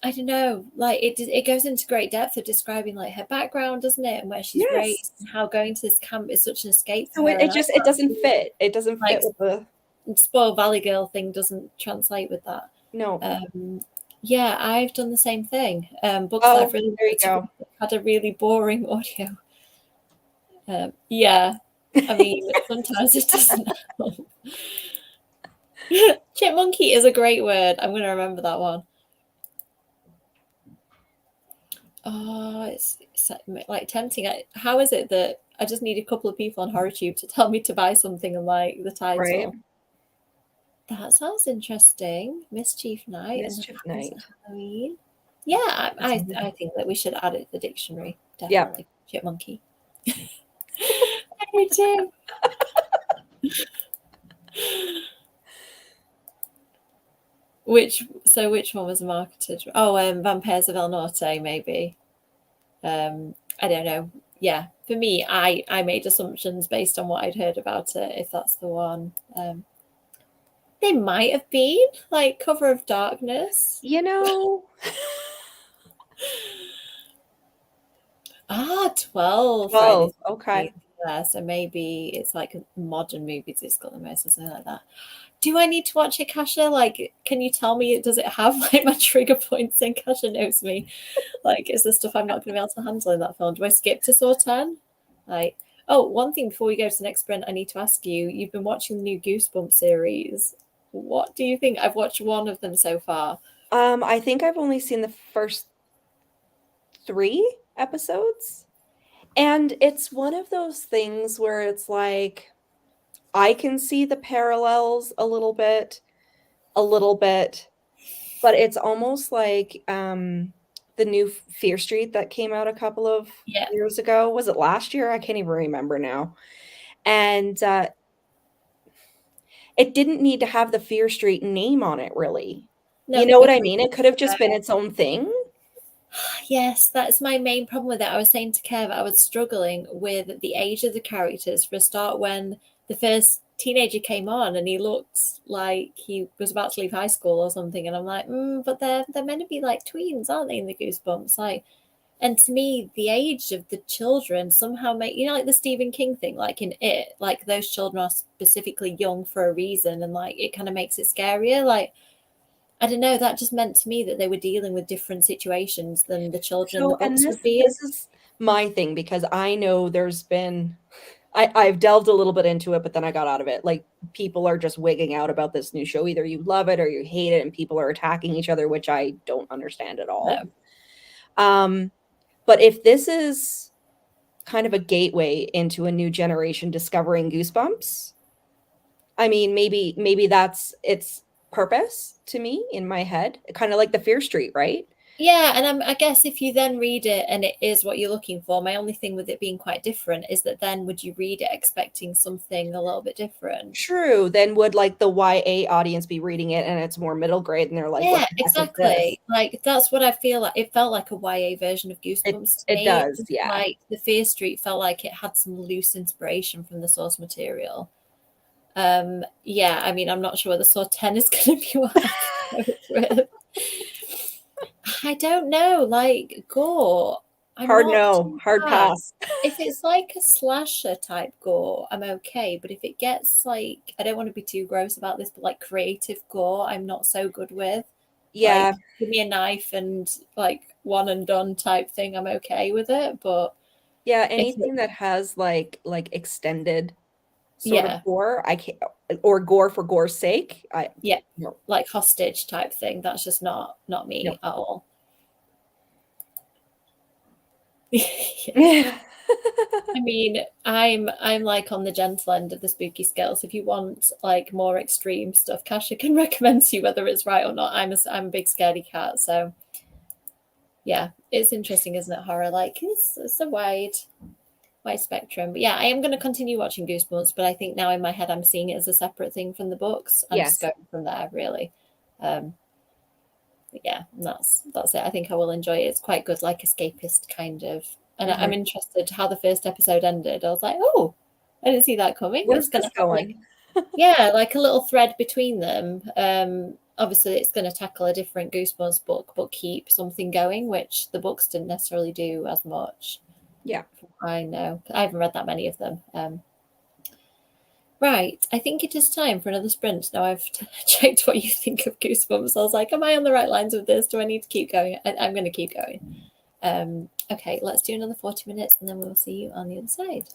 I don't know, like it goes into great depth of describing like her background, doesn't it, and where she's Yes. raised, and how going to this camp is such an escape for So her. it And I just it doesn't can't, fit. It doesn't like, fit with the spoiled Valley Girl thing doesn't translate with that. no. Yeah, I've done the same thing. Books that I've Oh, really there you wanted to go. read had a really boring audio. Yeah, I mean, sometimes it doesn't help. Chipmunky is a great word. I'm going to remember that one. Oh, it's like tempting. How is it that I just need a couple of people on HorrorTube to tell me to buy something and like the Right. title? That sounds interesting. Mischief Night and Mischief What Happens Night. at Halloween. Yeah, I think that we should add it to the dictionary. Yeah. Definitely. Chipmunky. I do. Which one was marketed? Oh, Vampires of El Norte, maybe. I don't know. Yeah, for me, I made assumptions based on what I'd heard about it. If that's the one, they might have been like Cover of Darkness. You know, 12 12. Friday the Okay. 13th. Yeah, so maybe it's like a modern movies it's got the most or something like that. Do I need to watch it, Kasha? Like, can you tell me, does it have like my trigger points? And Kasha knows me. Like, is there stuff I'm not going to be able to handle in that film? Do I skip to Saw 10? Like, oh, one thing before we go to the next sprint, I need to ask you, you've been watching the new Goosebumps series. What do you think? I've watched one of them so far. I think I've only seen the first 3 episodes. And it's one of those things where it's like I can see the parallels a little bit, but it's almost like the new Fear Street that came out a couple of Yeah. years ago. Was it last year? I can't even remember now. And it didn't need to have the Fear Street name on it, really. No, You know what I agreed. mean? It could have just been its own thing. Yes, that's my main problem with it. I was saying to Kev, I was struggling with the age of the characters. For a start, when the first teenager came on and he looked like he was about to leave high school or something, and I'm like, but they're meant to be like tweens, aren't they? In the Goosebumps, like, and to me, the age of the children somehow make like the Stephen King thing, like in It, like those children are specifically young for a reason, and like it kind of makes it scarier, like. I don't know, that just meant to me that they were dealing with different situations than the children in the So, and books would be in. this is my thing because I know there's been I've delved a little bit into it, but then I got out of it. Like people are just wigging out about this new show. Either you love it or you hate it, and people are attacking each other, which I don't understand at all. No. But if this is kind of a gateway into a new generation discovering Goosebumps, I mean, maybe that's its purpose to me in my head, kind of like the Fear Street, right? Yeah, and I guess if you then read it and it is what you're looking for, my only thing with it being quite different is that then would you read it expecting something a little bit different? True. Then would like the YA audience be reading it and it's more middle grade and they're like, what Yeah, the heck is this? exactly. Like that's what I feel like. It felt like a YA version of It Goosebumps to it me. does, yeah. Like the Fear Street felt like it had some loose inspiration from the source material. Yeah, I mean, I'm not sure whether Saw 10 is going to be what I go with. I don't know, like gore. Hard no, hard pass. If it's like a slasher type gore, I'm okay. But if it gets like, I don't want to be too gross about this, but like creative gore, I'm not so good with. Yeah. Like, give me a knife and like one and done type thing, I'm okay with it. But Yeah, anything that has like extended sort of gore, I can't, or gore for gore's sake. No. Like hostage type thing. That's just not me No. at all. Yeah. I mean, I'm like on the gentle end of the spooky scale. So if you want like more extreme stuff, Kasha can recommend to you whether it's right or not. I'm a big scaredy cat, so yeah, it's interesting, isn't it? Horror, like it's a wide spectrum. But yeah, I am going to continue watching Goosebumps, but I think now in my head I'm seeing it as a separate thing from the books and just going from there, really. But yeah, that's it. I think I will enjoy it. It's quite good, like escapist kind of. And I'm interested how the first episode ended. I was like, oh, I didn't see that coming. Where's this going? Yeah, like a little thread between them. obviously it's going to tackle a different Goosebumps book, but keep something going, which the books didn't necessarily do as much. Yeah. I know. I haven't read that many of them. Right, I think it is time for another sprint. Now I've checked what you think of Goosebumps. I was like, am I on the right lines with this? Do I need to keep going? I'm going to keep going. Okay, let's do another 40 minutes and then we'll see you on the other side.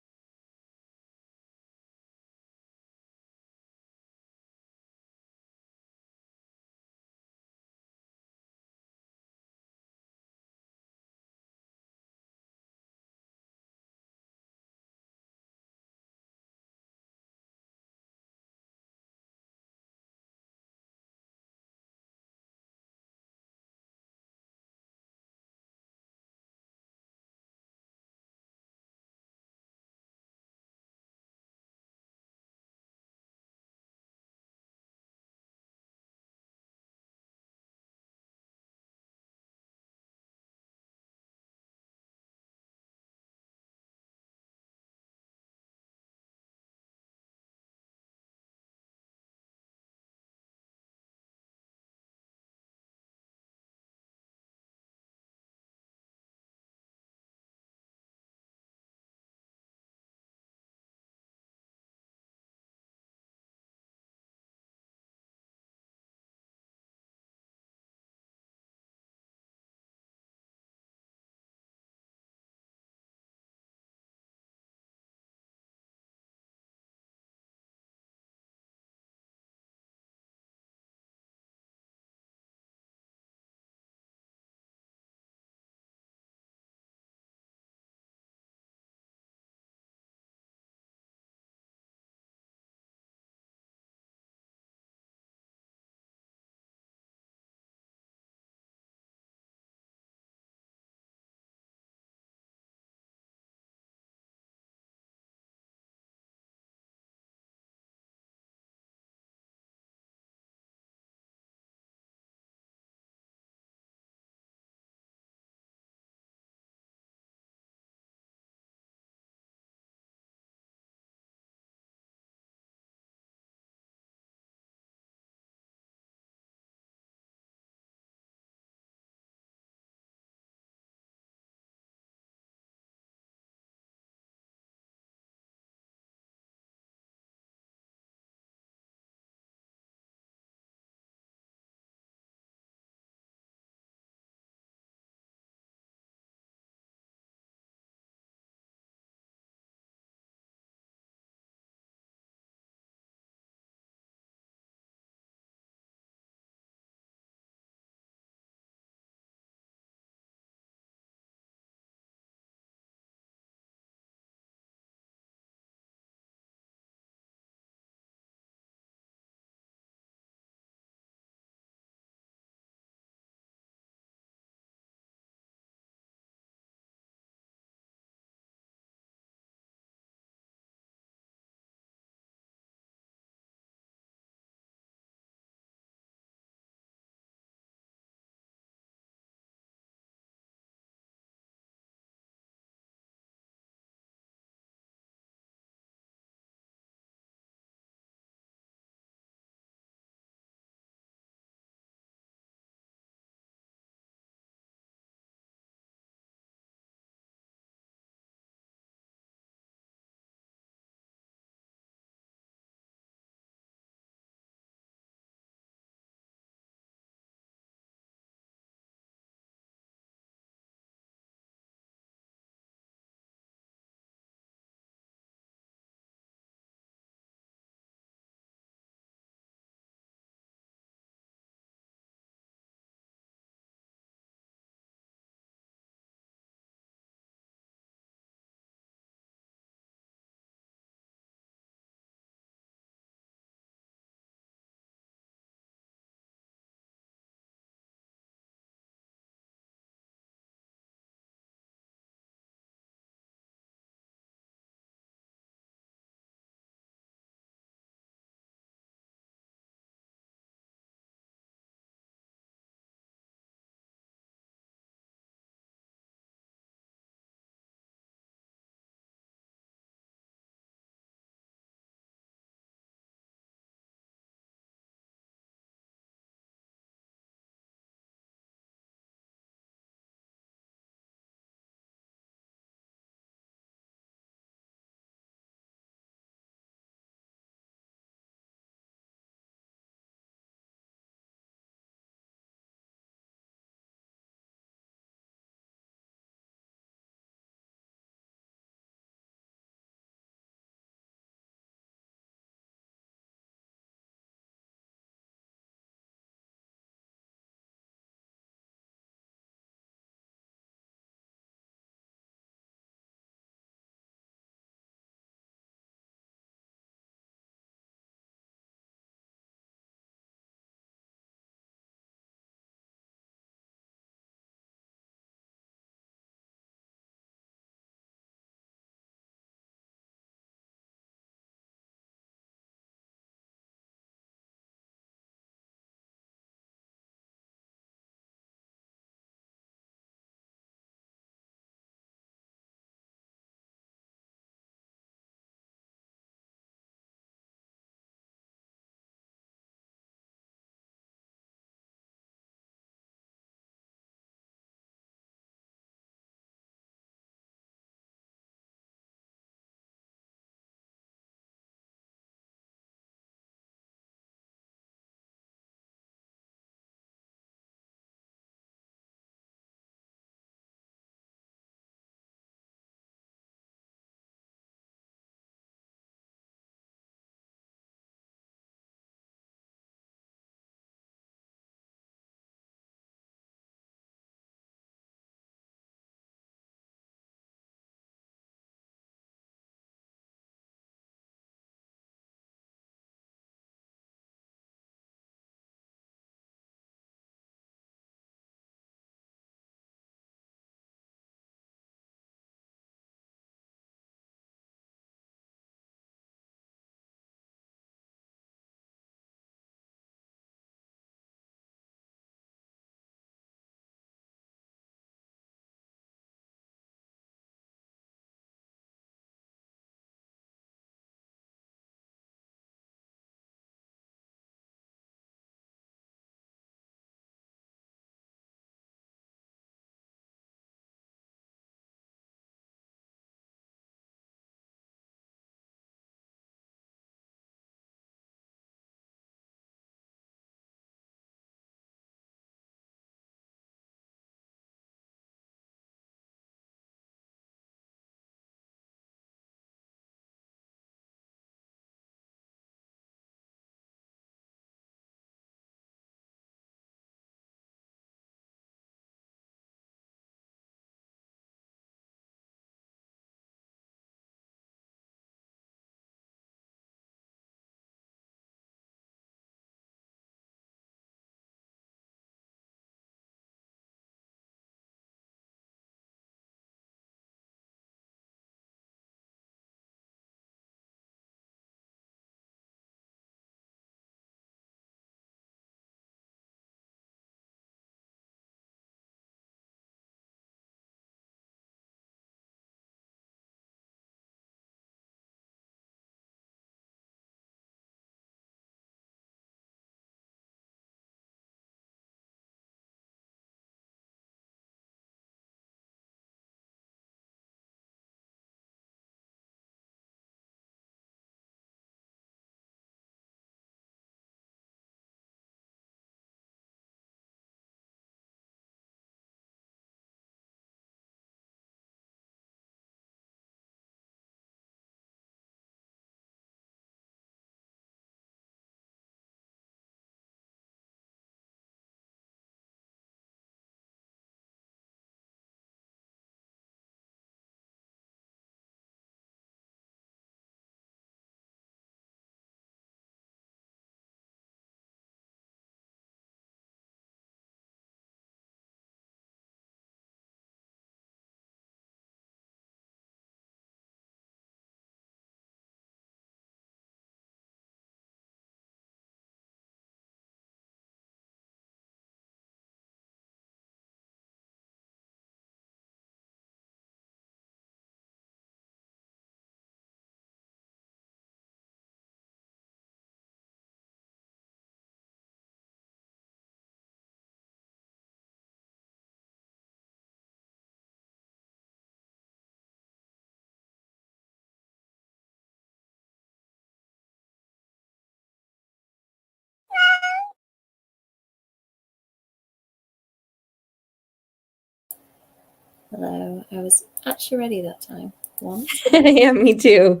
Hello. I was actually ready that time once. Yeah, me too.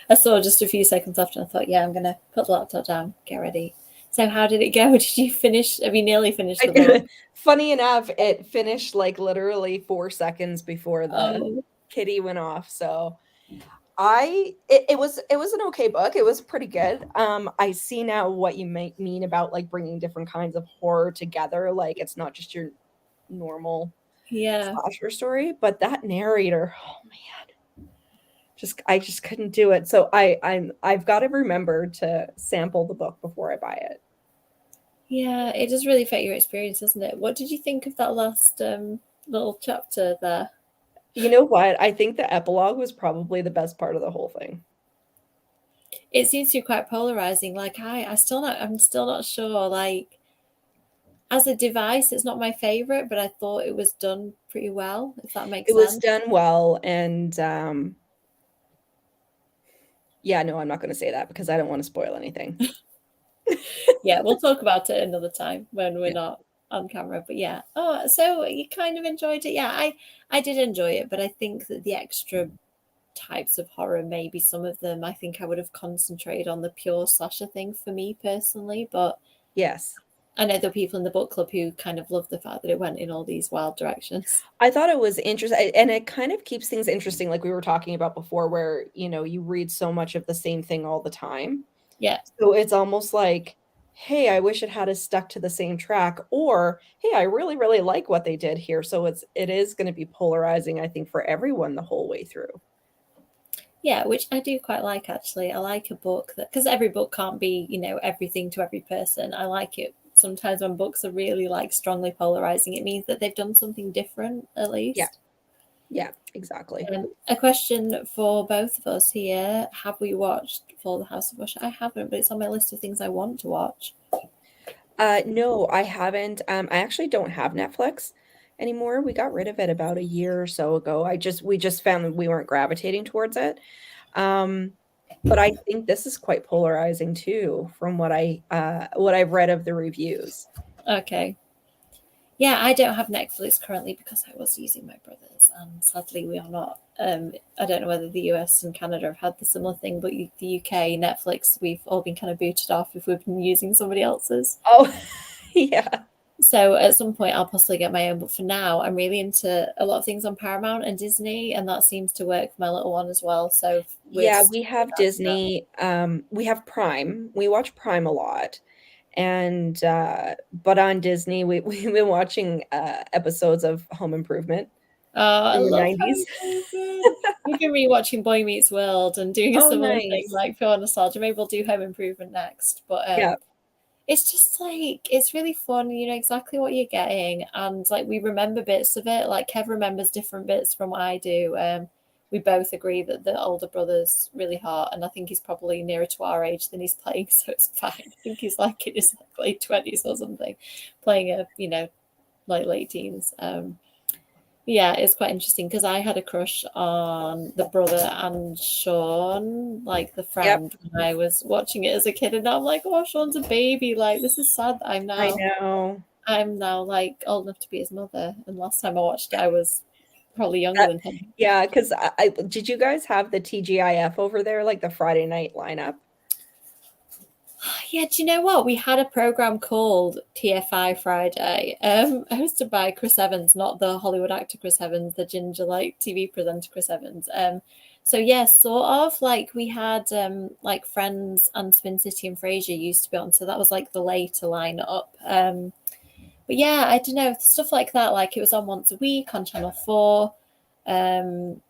I saw just a few seconds after and I thought, yeah, I'm going to put the laptop down, get ready. So how did it go? Did you finish? Have you nearly finished the book? Funny enough, it finished like literally 4 seconds before the Oh, kitty went off. So it was an okay book. It was pretty good. I see now what you might mean about like bringing different kinds of horror together. Like it's not just your normal yeah. slasher story, but that narrator, oh man, I just couldn't do it. So I've got to remember to sample the book before I buy it. Yeah, it does really affect your experience, doesn't it? What did you think of that last little chapter there? You know what? I think the epilogue was probably the best part of the whole thing. It seems to be quite polarizing. Like I'm still not sure. Like as a device, it's not my favorite, but I thought it was done pretty well, if that makes It was sense. done well, and yeah, no, I'm not going to say that because I don't want to spoil anything. Yeah, we'll talk about it another time when we're Yeah. not on camera. But yeah. Oh, so you kind of enjoyed it. Yeah, I did enjoy it, but I think that the extra types of horror, maybe some of them, I think I would have concentrated on the pure slasher thing for me personally. But Yes. I know there are people in the book club who kind of love the fact that it went in all these wild directions. I thought it was interesting, and it kind of keeps things interesting, like we were talking about before, where you read so much of the same thing all the time. Yeah. So it's almost like, hey, I wish it had us stuck to the same track, or hey, I really, really like what they did here. So it is going to be polarizing, I think, for everyone the whole way through. Yeah, which I do quite like actually. I like a book that, because every book can't be, everything to every person. I like it sometimes when books are really like strongly polarizing. It means that they've done something different at Yeah, least. yeah, exactly. A question for both of us here. Have we watched For the House of Usher? I haven't, but it's on my list of things I want to watch. No, I haven't. I actually don't have Netflix anymore. We got rid of it about a year or so ago. We just found that we weren't gravitating towards it. Um, but I think this is quite polarizing too, from what I've read of the reviews. Okay. Yeah, I don't have Netflix currently because I was using my brother's, and sadly we are not. I don't know whether the US and Canada have had the similar thing, but the UK Netflix, we've all been kind of booted off if we've been using somebody else's. Oh, yeah. So at some point I'll possibly get my own, but for now I'm really into a lot of things on Paramount and Disney, and that seems to work for my little one as well. So we're Yeah, just we have Disney. We have Prime. We watch Prime a lot. And but on Disney, we've been watching episodes of Home Improvement oh, I in the love Home 90s. Improvement. We've been rewatching Boy Meets World and doing a Oh, similar thing, nice. like pure nostalgia. Maybe we'll do Home Improvement next, but Yeah. it's just like it's really fun. You know exactly what you're getting, and like we remember bits of it. Like Kev remembers different bits from what I do. We both agree that the older brother's really hot, and I think he's probably nearer to our age than he's playing, so it's fine. I think he's like in his like late 20s or something, playing a like late teens. Yeah, it's quite interesting because I had a crush on the brother and Sean, like the Yep. friend, when I was watching it as a kid, and now I'm like, oh, Sean's a baby. Like, this is sad that I know. I'm now like old enough to be his mother. And last time I watched it, I was probably younger That, than him. yeah, because did you guys have the TGIF over there, like the Friday night lineup? Yeah, do you know what? We had a program called TFI Friday, hosted by Chris Evans, not the Hollywood actor Chris Evans, the ginger like TV presenter Chris Evans. So yeah, sort of like we had like Friends and Spin City and Frasier used to be on, so that was like the later lineup. But yeah, I don't know, stuff like that. Like it was on once a week on Channel 4. Um,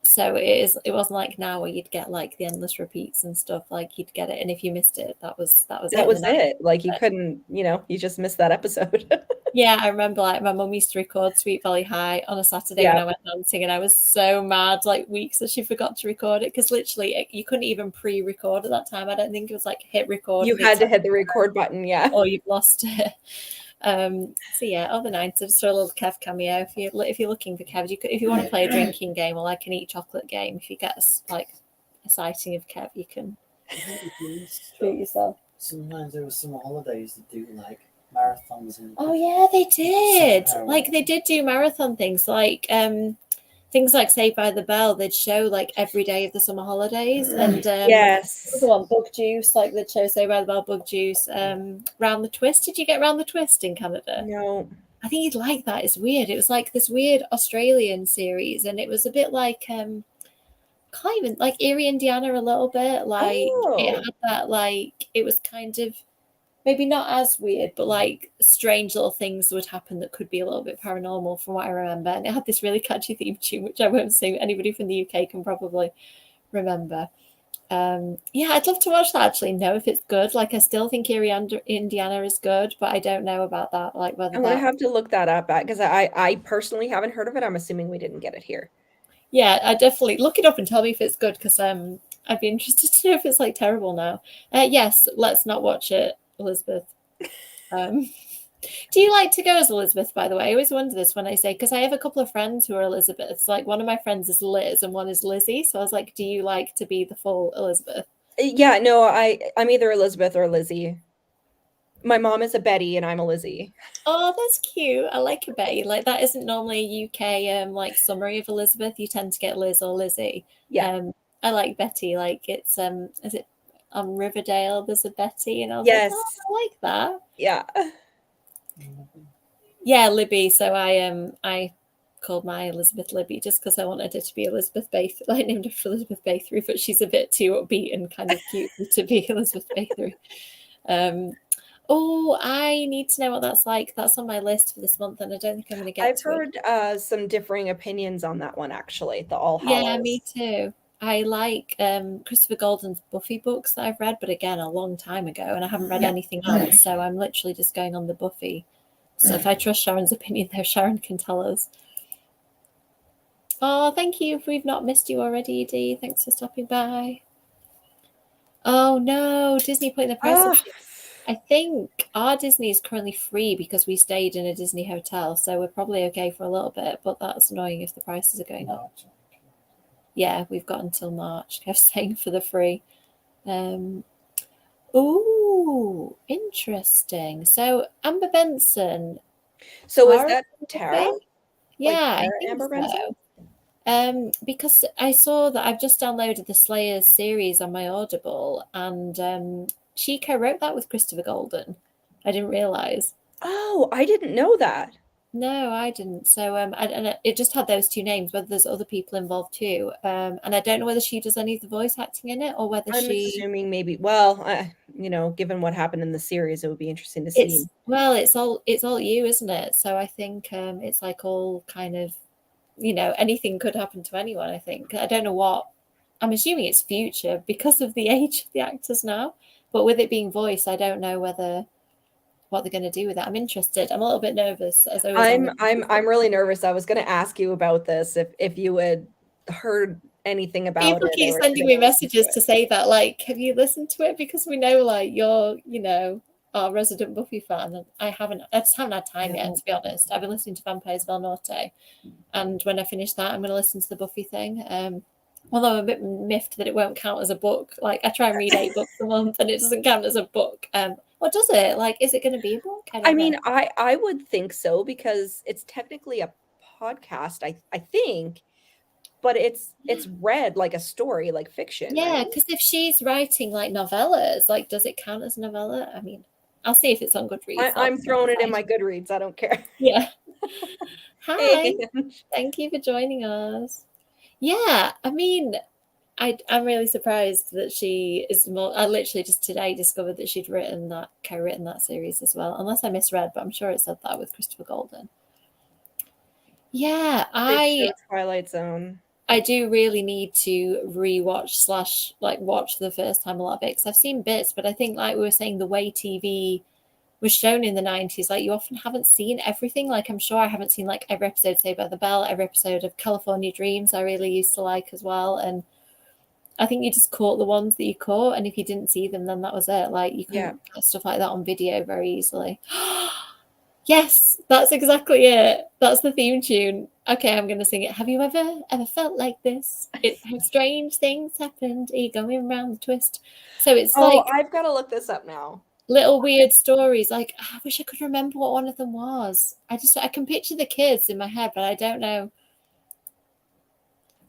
so it wasn't like now where you'd get like the endless repeats and stuff. Like you'd get it, and if you missed it, that was it. That And the was night. it. Like you couldn't, you just missed that episode. Yeah, I remember like my mum used to record Sweet Valley High on a Saturday when Yeah. I went dancing, and I was so mad like weeks that she forgot to record it because literally you couldn't even pre-record at that time. I don't think it was like hit record You had to mid-time hit the record button. Yeah. or you've lost it. So yeah, other nights I just saw a little Kev cameo. If you're looking for Kev, if you want to play a drinking game or like an eat chocolate game, if you get like a sighting of Kev, you can treat yourself. Sometimes there were some holidays that do like marathons. And Oh yeah, they did. September. Like they did do marathon things, like things like Saved by the Bell. They'd show like every day of the summer holidays, and Yes. the one Bug Juice, like they'd show Saved by the Bell, Bug Juice, Round the Twist. Did you get Round the Twist in Canada? No. I think you'd like that. It's weird. It was like this weird Australian series, and it was a bit like kind of like Erie, Indiana, a little bit. Like it had that, like it was kind of maybe not as weird, but like strange little things would happen that could be a little bit paranormal from what I remember. And it had this really catchy theme tune, which I won't sing. Anybody from the UK can probably remember. Yeah, I'd love to watch that, actually, know if it's good. Like I still think Erie, Indiana is good, but I don't know about that. Like whether I'm gonna have to look that up because I personally haven't heard of it. I'm assuming we didn't get it here. Yeah, I definitely look it up and tell me if it's good, because I'd be interested to know if it's like terrible now. Yes, let's not watch it, Elizabeth. Do you like to go as Elizabeth, by the way? I always wonder this when I say, because I have a couple of friends who are Elizabeths. Like one of my friends is Liz and one is Lizzie. So I was like, do you like to be the full Elizabeth? Yeah, no, I'm either Elizabeth or Lizzie. My mom is a Betty and I'm a Lizzie. Oh, that's cute. I like a Betty. Like that isn't normally a UK like summary of Elizabeth. You tend to get Liz or Lizzie. Yeah. I like Betty. Like it's is it on Riverdale? There's a Betty, and I was Yes. like, oh, I like that. Yeah. Yeah, Libby. So I called my Elizabeth Libby just because I wanted her to be Elizabeth Bathory. I named her for Elizabeth Bathory, but she's a bit too upbeat and kind of cute to be Elizabeth Bathory. Oh, I need to know what that's like. That's on my list for this month, and I don't think I'm going to get to it. I've heard some differing opinions on that one, actually. The All Hallows. Yeah, me too. I like Christopher Golden's Buffy books that I've read, but again, a long time ago, and I haven't read anything else, so I'm literally just going on the Buffy. So if I trust Sharon's opinion there, Sharon can tell us. Oh, thank you. If we've not missed you already, Dee, thanks for stopping by. Oh no, Disney putting the price up. I think our Disney is currently free because we stayed in a Disney hotel, so we're probably okay for a little bit, but that's annoying if the prices are going up. Yeah, we've got until March. Kev's saying for the free. Ooh, interesting. So Amber Benson. So is that Tara? Yeah, Tara I think Amber so. Benson? Because I saw that I've just downloaded the Slayers series on my Audible, and she co-wrote that with Christopher Golden. I didn't realize. Oh, I didn't know that. No, I didn't. So and it just had those two names, whether there's other people involved too. And I don't know whether she does any of the voice acting in it or whether I'm assuming maybe. Well, given what happened in the series, it would be interesting to see. It's all you, isn't it? So I think it's like all kind of, anything could happen to anyone. I think I don't know what. I'm assuming it's future because of the age of the actors now. But with it being voice, I don't know what they're going to do with it. I'm interested. I'm a little bit nervous. As I'm really nervous. I was going to ask you about this if you had heard anything about people it. Keep sending me messages to say that, like, have you listened to it? Because we know, like, you're, our resident Buffy fan, and I just haven't had time yet, to be honest. I've been listening to Vampires Del Norte, and when I finish that, I'm going to listen to the Buffy thing. Although I'm a bit miffed that it won't count as a book. Like, I try and read 8 books a month, and it doesn't count as a book. What does it? Like, is it going to be a book? I mean, I would think so, because it's technically a podcast, I think, but it's read like a story, like fiction. Yeah, because if she's writing like novellas, like, does it count as a novella? I mean, I'll see if it's on Goodreads. I'm throwing it in my Goodreads. I don't care. Yeah. Hi. Thank you for joining us. Yeah, I mean, I'm really surprised that she is more. I literally just today discovered that she'd co-written that series as well, unless I misread, but I'm sure it said that with Christopher Golden. Yeah, Twilight Zone. I do really need to rewatch / like watch for the first time a lot of it, because I've seen bits, but I think, like we were saying, the way TV was shown in the 90s, like, you often haven't seen everything. Like, I'm sure I haven't seen like every episode of Saved by the Bell, every episode of California Dreams I really used to like as well. And I think you just caught the ones that you caught, and if you didn't see them, then that was it. Like, you couldn't get stuff like that on video very easily. Yes, that's exactly it. That's the theme tune. Okay, I'm going to sing it. Have you ever felt like this? Strange things happened. Are you going around the twist? So it's like... I've got to look this up now. little weird stories. Like, I wish I could remember what one of them was. I can picture the kids in my head, but I don't know.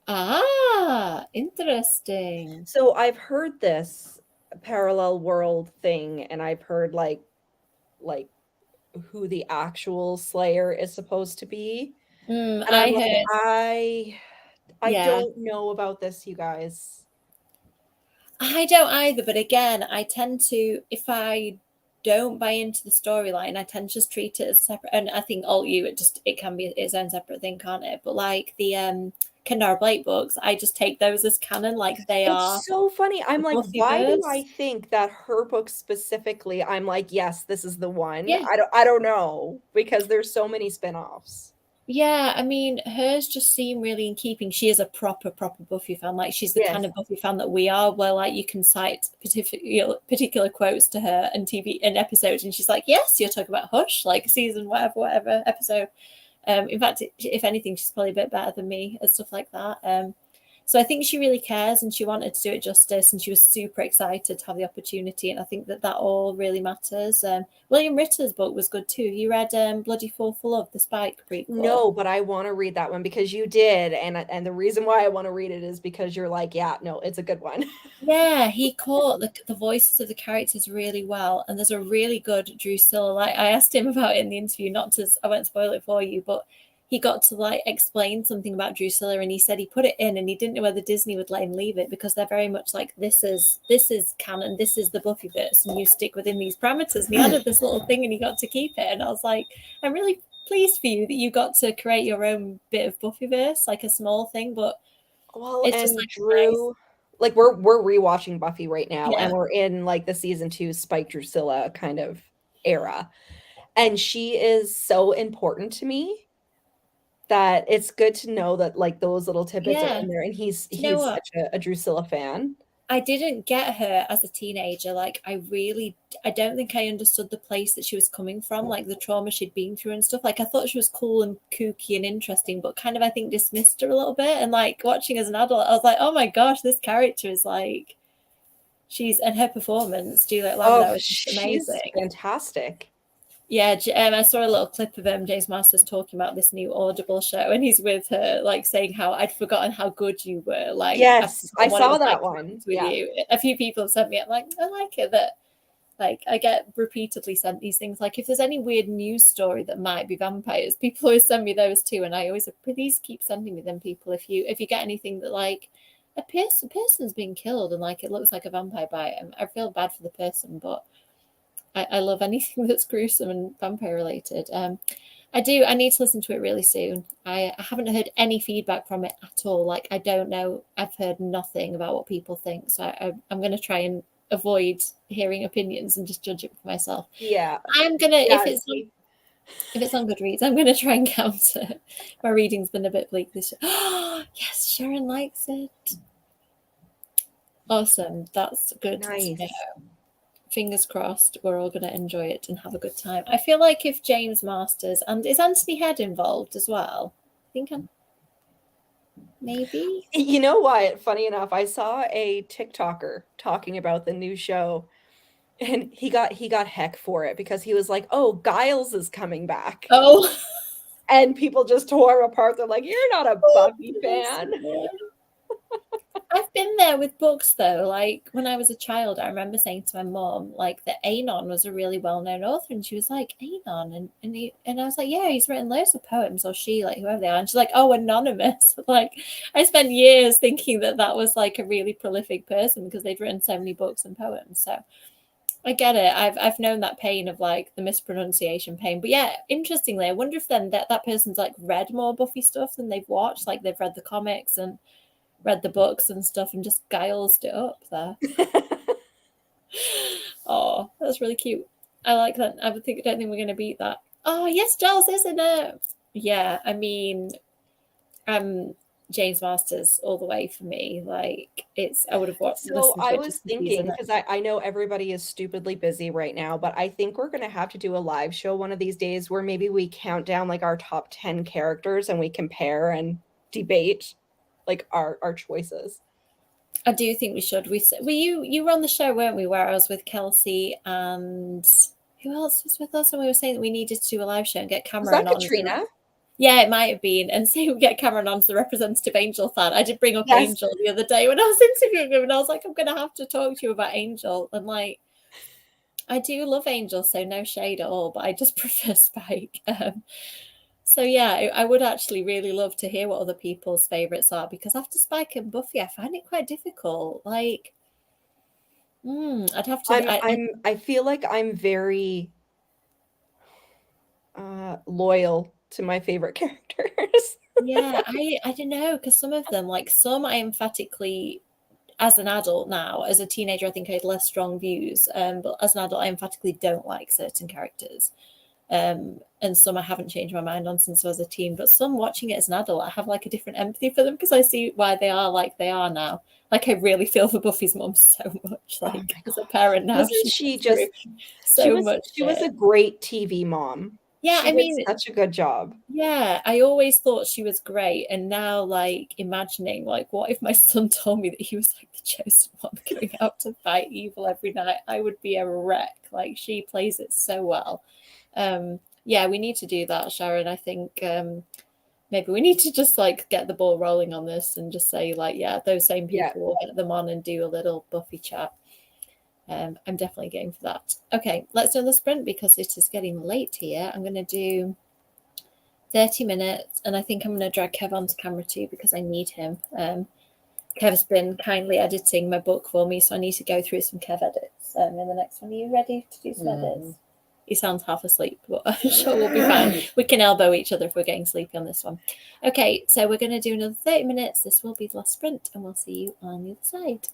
Ah, interesting. So I've heard this parallel world thing, and I've heard like who the actual Slayer is supposed to be. And I I'm like, heard, I yeah. don't know about this, you guys. I don't either, but again, I tend to, if I don't buy into the storyline, I tend to just treat it as a separate. And I think all you, it can be its own separate thing, can't it? But like the Kendara Blake books, I just take those as canon, like they are It's so funny. I'm the like, why do I Buffyverse. think that her book specifically, I'm like, yes, this is the one. Yeah, I don't know because there's so many spin-offs. yeah. I mean, hers just seem really in keeping. She is a proper Buffy fan. Like she's the kind Yes. of Buffy fan that we are, where like you can cite particular quotes to her and TV and episodes, and she's like, "Yes, you're talking about Hush, like season whatever episode." In fact, if anything, she's probably a bit better than me at stuff like that. So I think she really cares and she wanted to do it justice and she was super excited to have the opportunity. And I think that all really matters. William Ritter's book was good too. You read Bloody Fall for Love, the Spike prequel? No, but I want to read that one because you did, and the reason why I want to read it is because you're like, yeah, no, it's a good one. Yeah, he caught the voices of the characters really well. And there's a really good Drusilla. Like I asked him about it in the interview, not to, I won't spoil it for you, but he got to like explain something about Drusilla and he said he put it in and he didn't know whether Disney would let him leave it because they're very much like this is canon, this is the Buffyverse, and you stick within these parameters. And he added this little thing and he got to keep it. And I was like, I'm really pleased for you that you got to create your own bit of Buffyverse, like a small thing, but Well, it's just and like nice. Drew, like we're rewatching Buffy right now, and Yeah. we're in like the season 2 Spike Drusilla kind of era. And she is so important to me that it's good to know that like those little tidbits are Yeah. in there, and Do you know he's what? such a Drusilla fan. I didn't get her as a teenager. Like, I don't think I understood the place that she was coming from, like the trauma she'd been through and stuff. Like, I thought she was cool and kooky and interesting, but kind of, I think, dismissed her a little bit. And like, watching as an adult, I was like, oh my gosh, this character is like, and her performance, Juliet Oh, Lavenel, was just she's amazing. fantastic. Yeah, I saw a little clip of James Masters talking about this new Audible show, and he's with her, like saying how I'd forgotten how good you were. Like I've Yes, I forgotten what it saw was like that to one. with Yeah. you. A few people have sent me. I'm like, I like it that like I get repeatedly sent these things. Like if there's any weird news story that might be vampires, people always send me those too, and I always please keep sending me them. People, if you get anything that like a person's been killed and like it looks like a vampire bite, I feel bad for the person, but I love anything that's gruesome and vampire related. I do. I need to listen to it really soon. I haven't heard any feedback from it at all. Like I don't know. I've heard nothing about what people think. So I'm going to try and avoid hearing opinions and just judge it for myself. Yeah. I'm gonna Yeah. if it's on Goodreads, I'm gonna try and count it. My reading's been a bit bleak this year. Oh yes, Sharon likes it. Awesome. That's good to know. Nice. Fingers crossed we're all going to enjoy it and have a good time. I feel like if James Masters and is Anthony Head involved as well? I think maybe. You know what? Funny enough, I saw a TikToker talking about the new show, and he got heck for it because he was like, "Oh, Giles is coming back," Oh, and people just tore him apart. They're like, "You're not a Buffy fan." I've been there with books though. Like when I was a child, I remember saying to my mom, like that Anon was a really well-known author, and she was like, Anon, and I was like, yeah, he's written loads of poems, or she, like whoever they are, and she's like, oh, anonymous. Like I spent years thinking that was like a really prolific person because they've written so many books and poems. So I get it. I've known that pain of like the mispronunciation pain. But yeah, interestingly, I wonder if then that person's like read more Buffy stuff than they've watched. Like they've read the comics and read the books and stuff and just guiled it up there. Oh, that's really cute. I like that. I don't think we're gonna beat that. Oh yes, Giles, isn't it? Yeah, I mean, James Masters all the way for me. Like I would have watched So listened to I it was just to tease thinking, it. because I know everybody is stupidly busy right now, but I think we're gonna have to do a live show one of these days where maybe we count down like our top 10 characters and we compare and debate like our choices. I do think we should. You were on the show, weren't we? Where I was with Kelsey and who else was with us? And we were saying that we needed to do a live show and get Was that Cameron on. Katrina? Yeah, it might have been. And say we get Cameron on as the representative Angel fan. I did bring up Yes. Angel the other day when I was interviewing him, and I was like, I'm gonna have to talk to you about Angel. And like, I do love Angel, so no shade at all, but I just prefer Spike. So yeah, I would actually really love to hear what other people's favorites are, because after Spike and Buffy, I find it quite difficult. Like, I'd have to. I feel like I'm very loyal to my favorite characters. Yeah, I don't know, because some of them, like some, I emphatically, as an adult now, as a teenager, I think I had less strong views. But as an adult, I emphatically don't like certain characters. And some I haven't changed my mind on since I was a teen. But some, watching it as an adult, I have like a different empathy for them because I see why they are like they are now. Like I really feel for Buffy's mum so much. Like as a parent now, Wasn't she just so much? She was a great TV mom. Yeah, she did such a good job. Yeah, I always thought she was great, and now like imagining like what if my son told me that he was like the chosen one going out to fight evil every night, I would be a wreck. Like she plays it so well. Yeah, we need to do that, Sharon. I think maybe we need to just like get the ball rolling on this and just say like, yeah, those same people will get them on and do a little Buffy chat. I'm definitely game for that. Okay, let's do the sprint because it is getting late here. I'm going to do 30 minutes, and I think I'm going to drag Kev onto camera too because I need him. Kev's been kindly editing my book for me, so I need to go through some Kev edits in the next one. Are you ready to do some edits? He sounds half asleep, but I'm sure we'll be fine. We can elbow each other if we're getting sleepy on this one. Okay, so we're going to do another 30 minutes. This will be the last sprint, and we'll see you on the other side.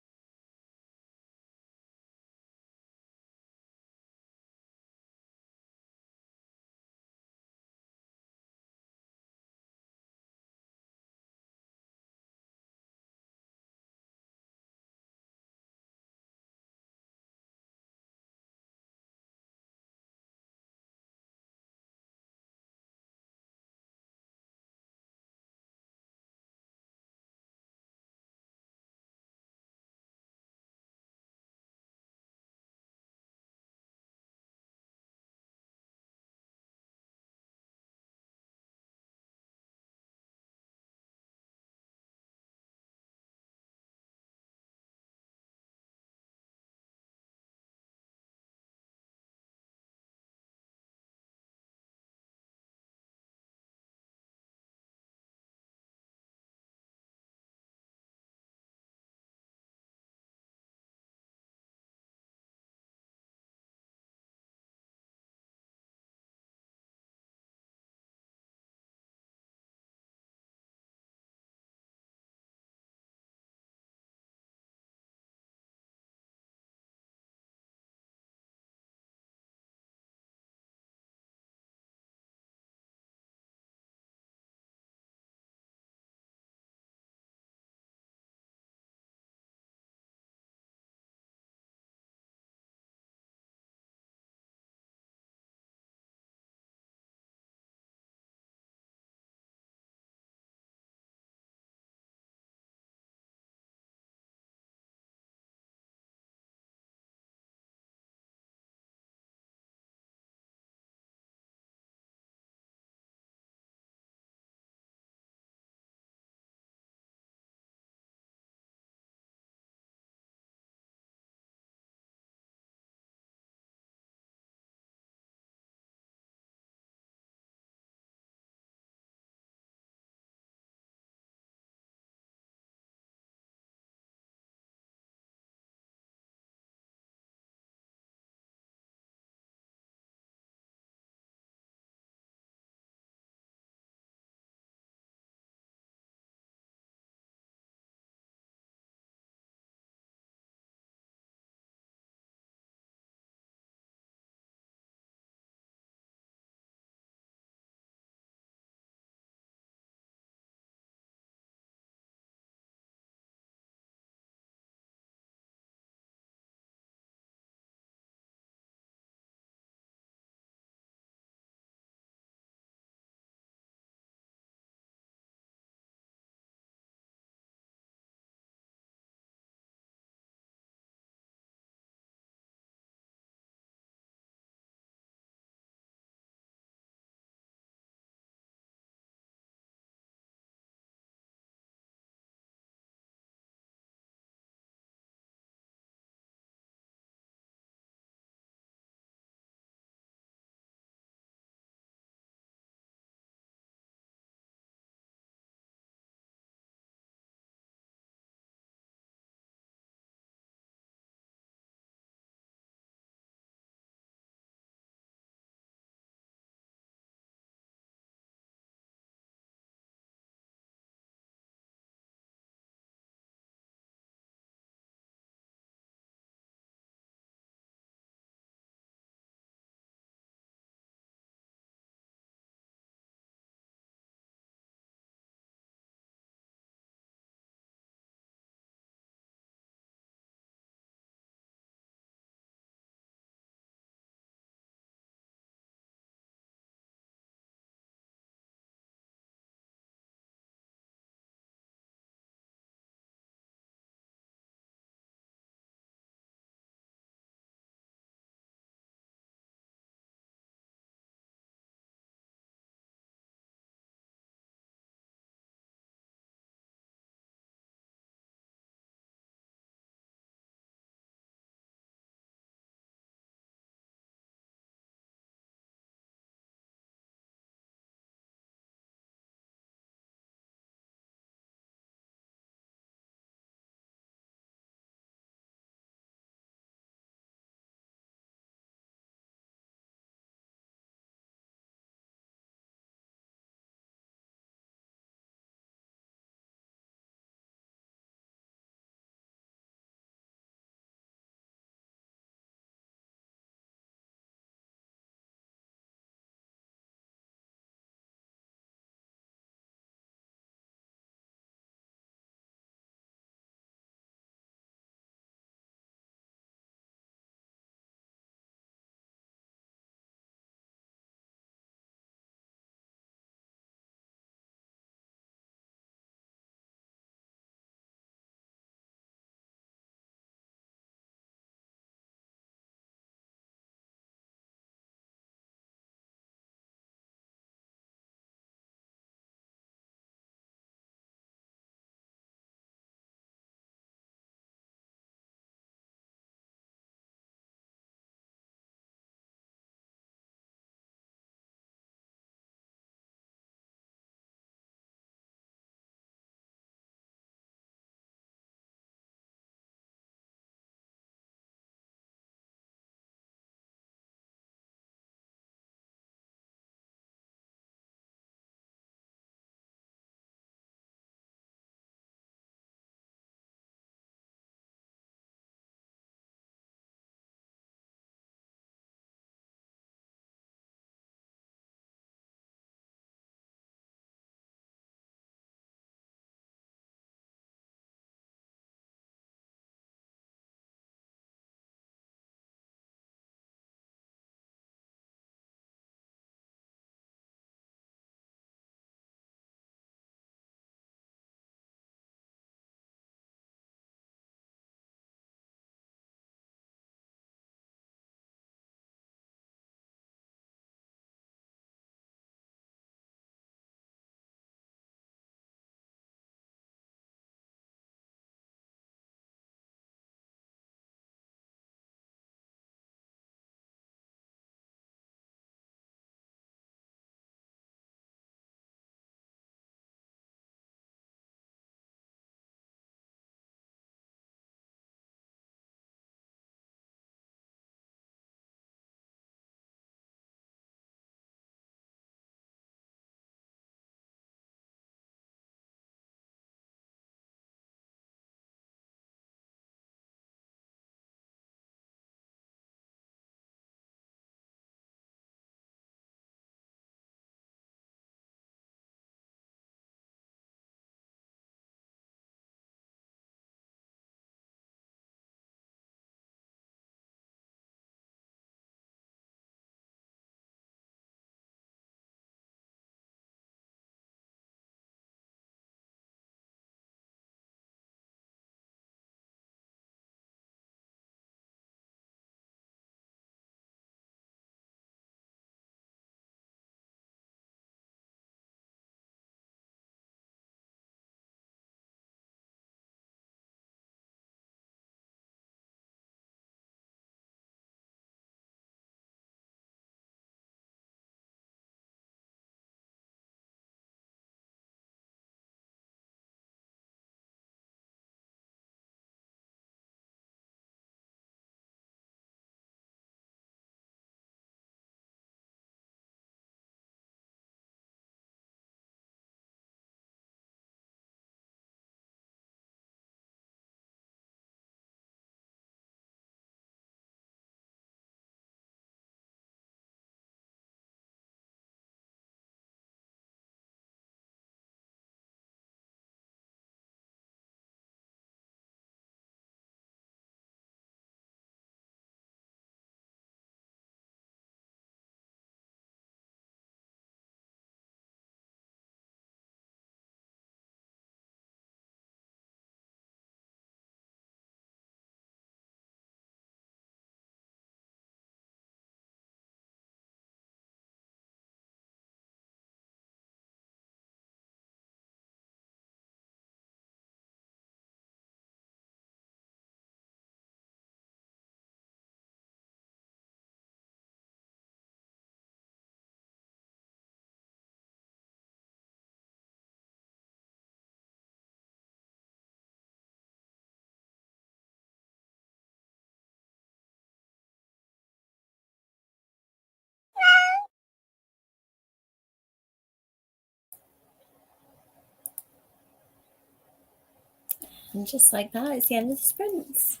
And just like that, it's the end of the sprints.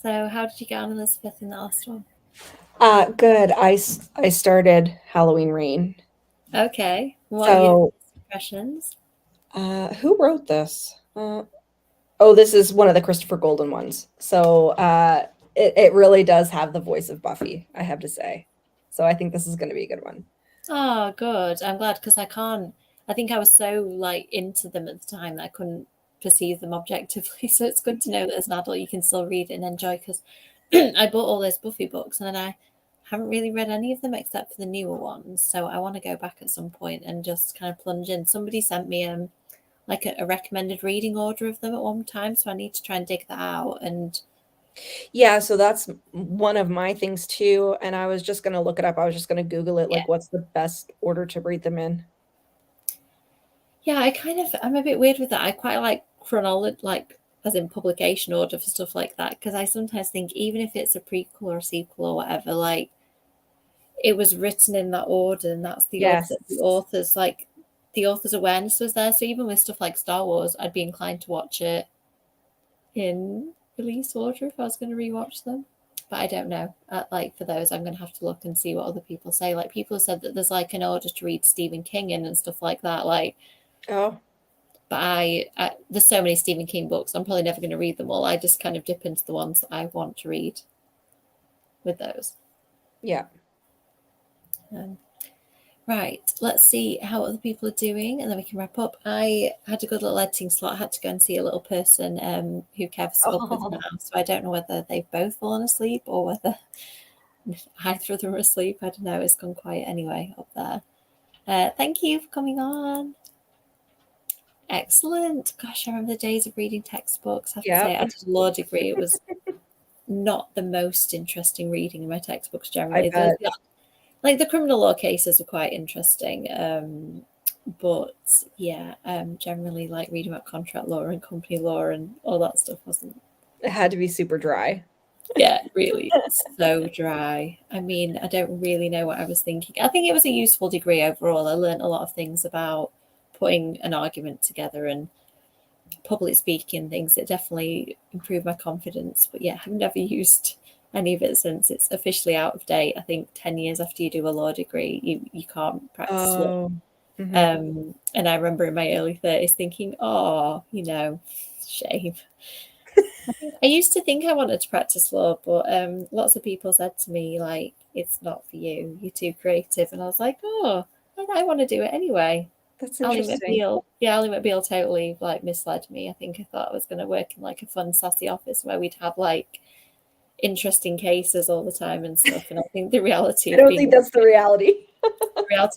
So how did you get on, Elizabeth, in the last one? Good. I started Halloween Reign. Okay. What are your So, impressions? who wrote this? Oh, this is one of the Christopher Golden ones. So, it really does have the voice of Buffy, I have to say. So I think this is going to be a good one. Oh, good. I'm glad because I think I was so like into them at the time that I couldn't perceive them objectively. So it's good to know that as an adult you can still read it and enjoy because I bought all those Buffy books and then I haven't really read any of them except for the newer ones. So I want to go back at some point and just kind of plunge in. Somebody sent me like a recommended reading order of them at one time, so I need to try and dig that out. And Yeah, so that's one of my things too. And I was just going to look it up. I was just going to Google it, yeah, like, what's the best order to read them in? yeah, I'm a bit weird with that. I quite like chronology, like as in publication order for stuff like that, because I sometimes think even if it's a prequel or a sequel or whatever, like it was written in that order, and that's the order Yes. that the author's awareness was there. So even with stuff like Star Wars, I'd be inclined to watch it in release order if I was going to rewatch them. But I don't know. Like for those, I'm going to have to look and see what other people say. Like people have said that there's like an order to read Stephen King in and stuff like that. Like, Oh, but there's so many Stephen King books. I'm probably never going to read them all. I just kind of dip into the ones that I want to read with those. yeah. Um, right. Let's see how other people are doing, and then we can wrap up. I had a good little editing slot. I had to go and see a little person who Kev's up with now, so I don't know whether they've both fallen asleep or whether either of them are asleep. I don't know. It's gone quiet anyway up there. Thank you for coming on. Excellent. Gosh, I remember the days of reading textbooks. I have to say, I did a law degree. It was not the most interesting reading in my textbooks I generally. bet. Like the criminal law cases are quite interesting. But yeah, generally like reading about contract law and company law and all that stuff wasn't. It had to be super dry. Yeah, really so dry. I mean, I don't really know what I was thinking. I think it was a useful degree overall. I learned a lot of things about putting an argument together and public speaking things. It definitely improved my confidence. But yeah, I've never used any of it since. It's officially out of date. I think 10 years after you do a law degree, you can't practice law. Oh. Mm-hmm. And I remember in my early 30s thinking, oh, shame. I used to think I wanted to practice law, but lots of people said to me, like, it's not for you. You're too creative. And I was like, oh, I want to do it anyway. That's Ali interesting. McBeal totally like misled me. I think I thought I was going to work in like a fun, sassy office where we'd have like interesting cases all the time and stuff. And I think the reality I of don't being think that's the reality.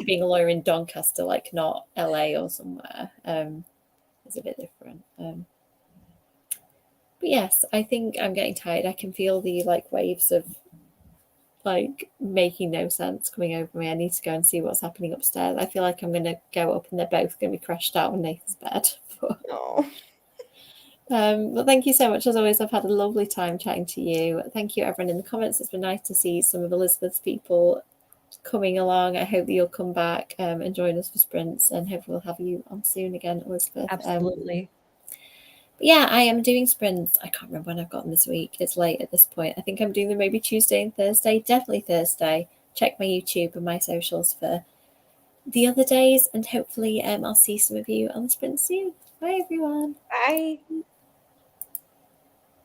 being a lawyer in Doncaster, like not LA or somewhere, is a bit different. But yes, I think I'm getting tired. I can feel the like waves of like making no sense coming over me. I need to go and see what's happening upstairs. I feel like I'm going to go up and they're both going to be crashed out on Nathan's bed. Oh. But thank you so much as always. I've had a lovely time chatting to you. Thank you everyone in the comments. It's been nice to see some of Elizabeth's people coming along. I hope that you'll come back and join us for sprints, and hopefully we'll have you on soon again, Elizabeth. Absolutely. But yeah, I am doing sprints. I can't remember when I've got them this week. It's late at this point. I think I'm doing them maybe Tuesday and Thursday. Definitely Thursday. Check my YouTube and my socials for the other days, and hopefully I'll see some of you on the sprint soon. Bye everyone. Bye.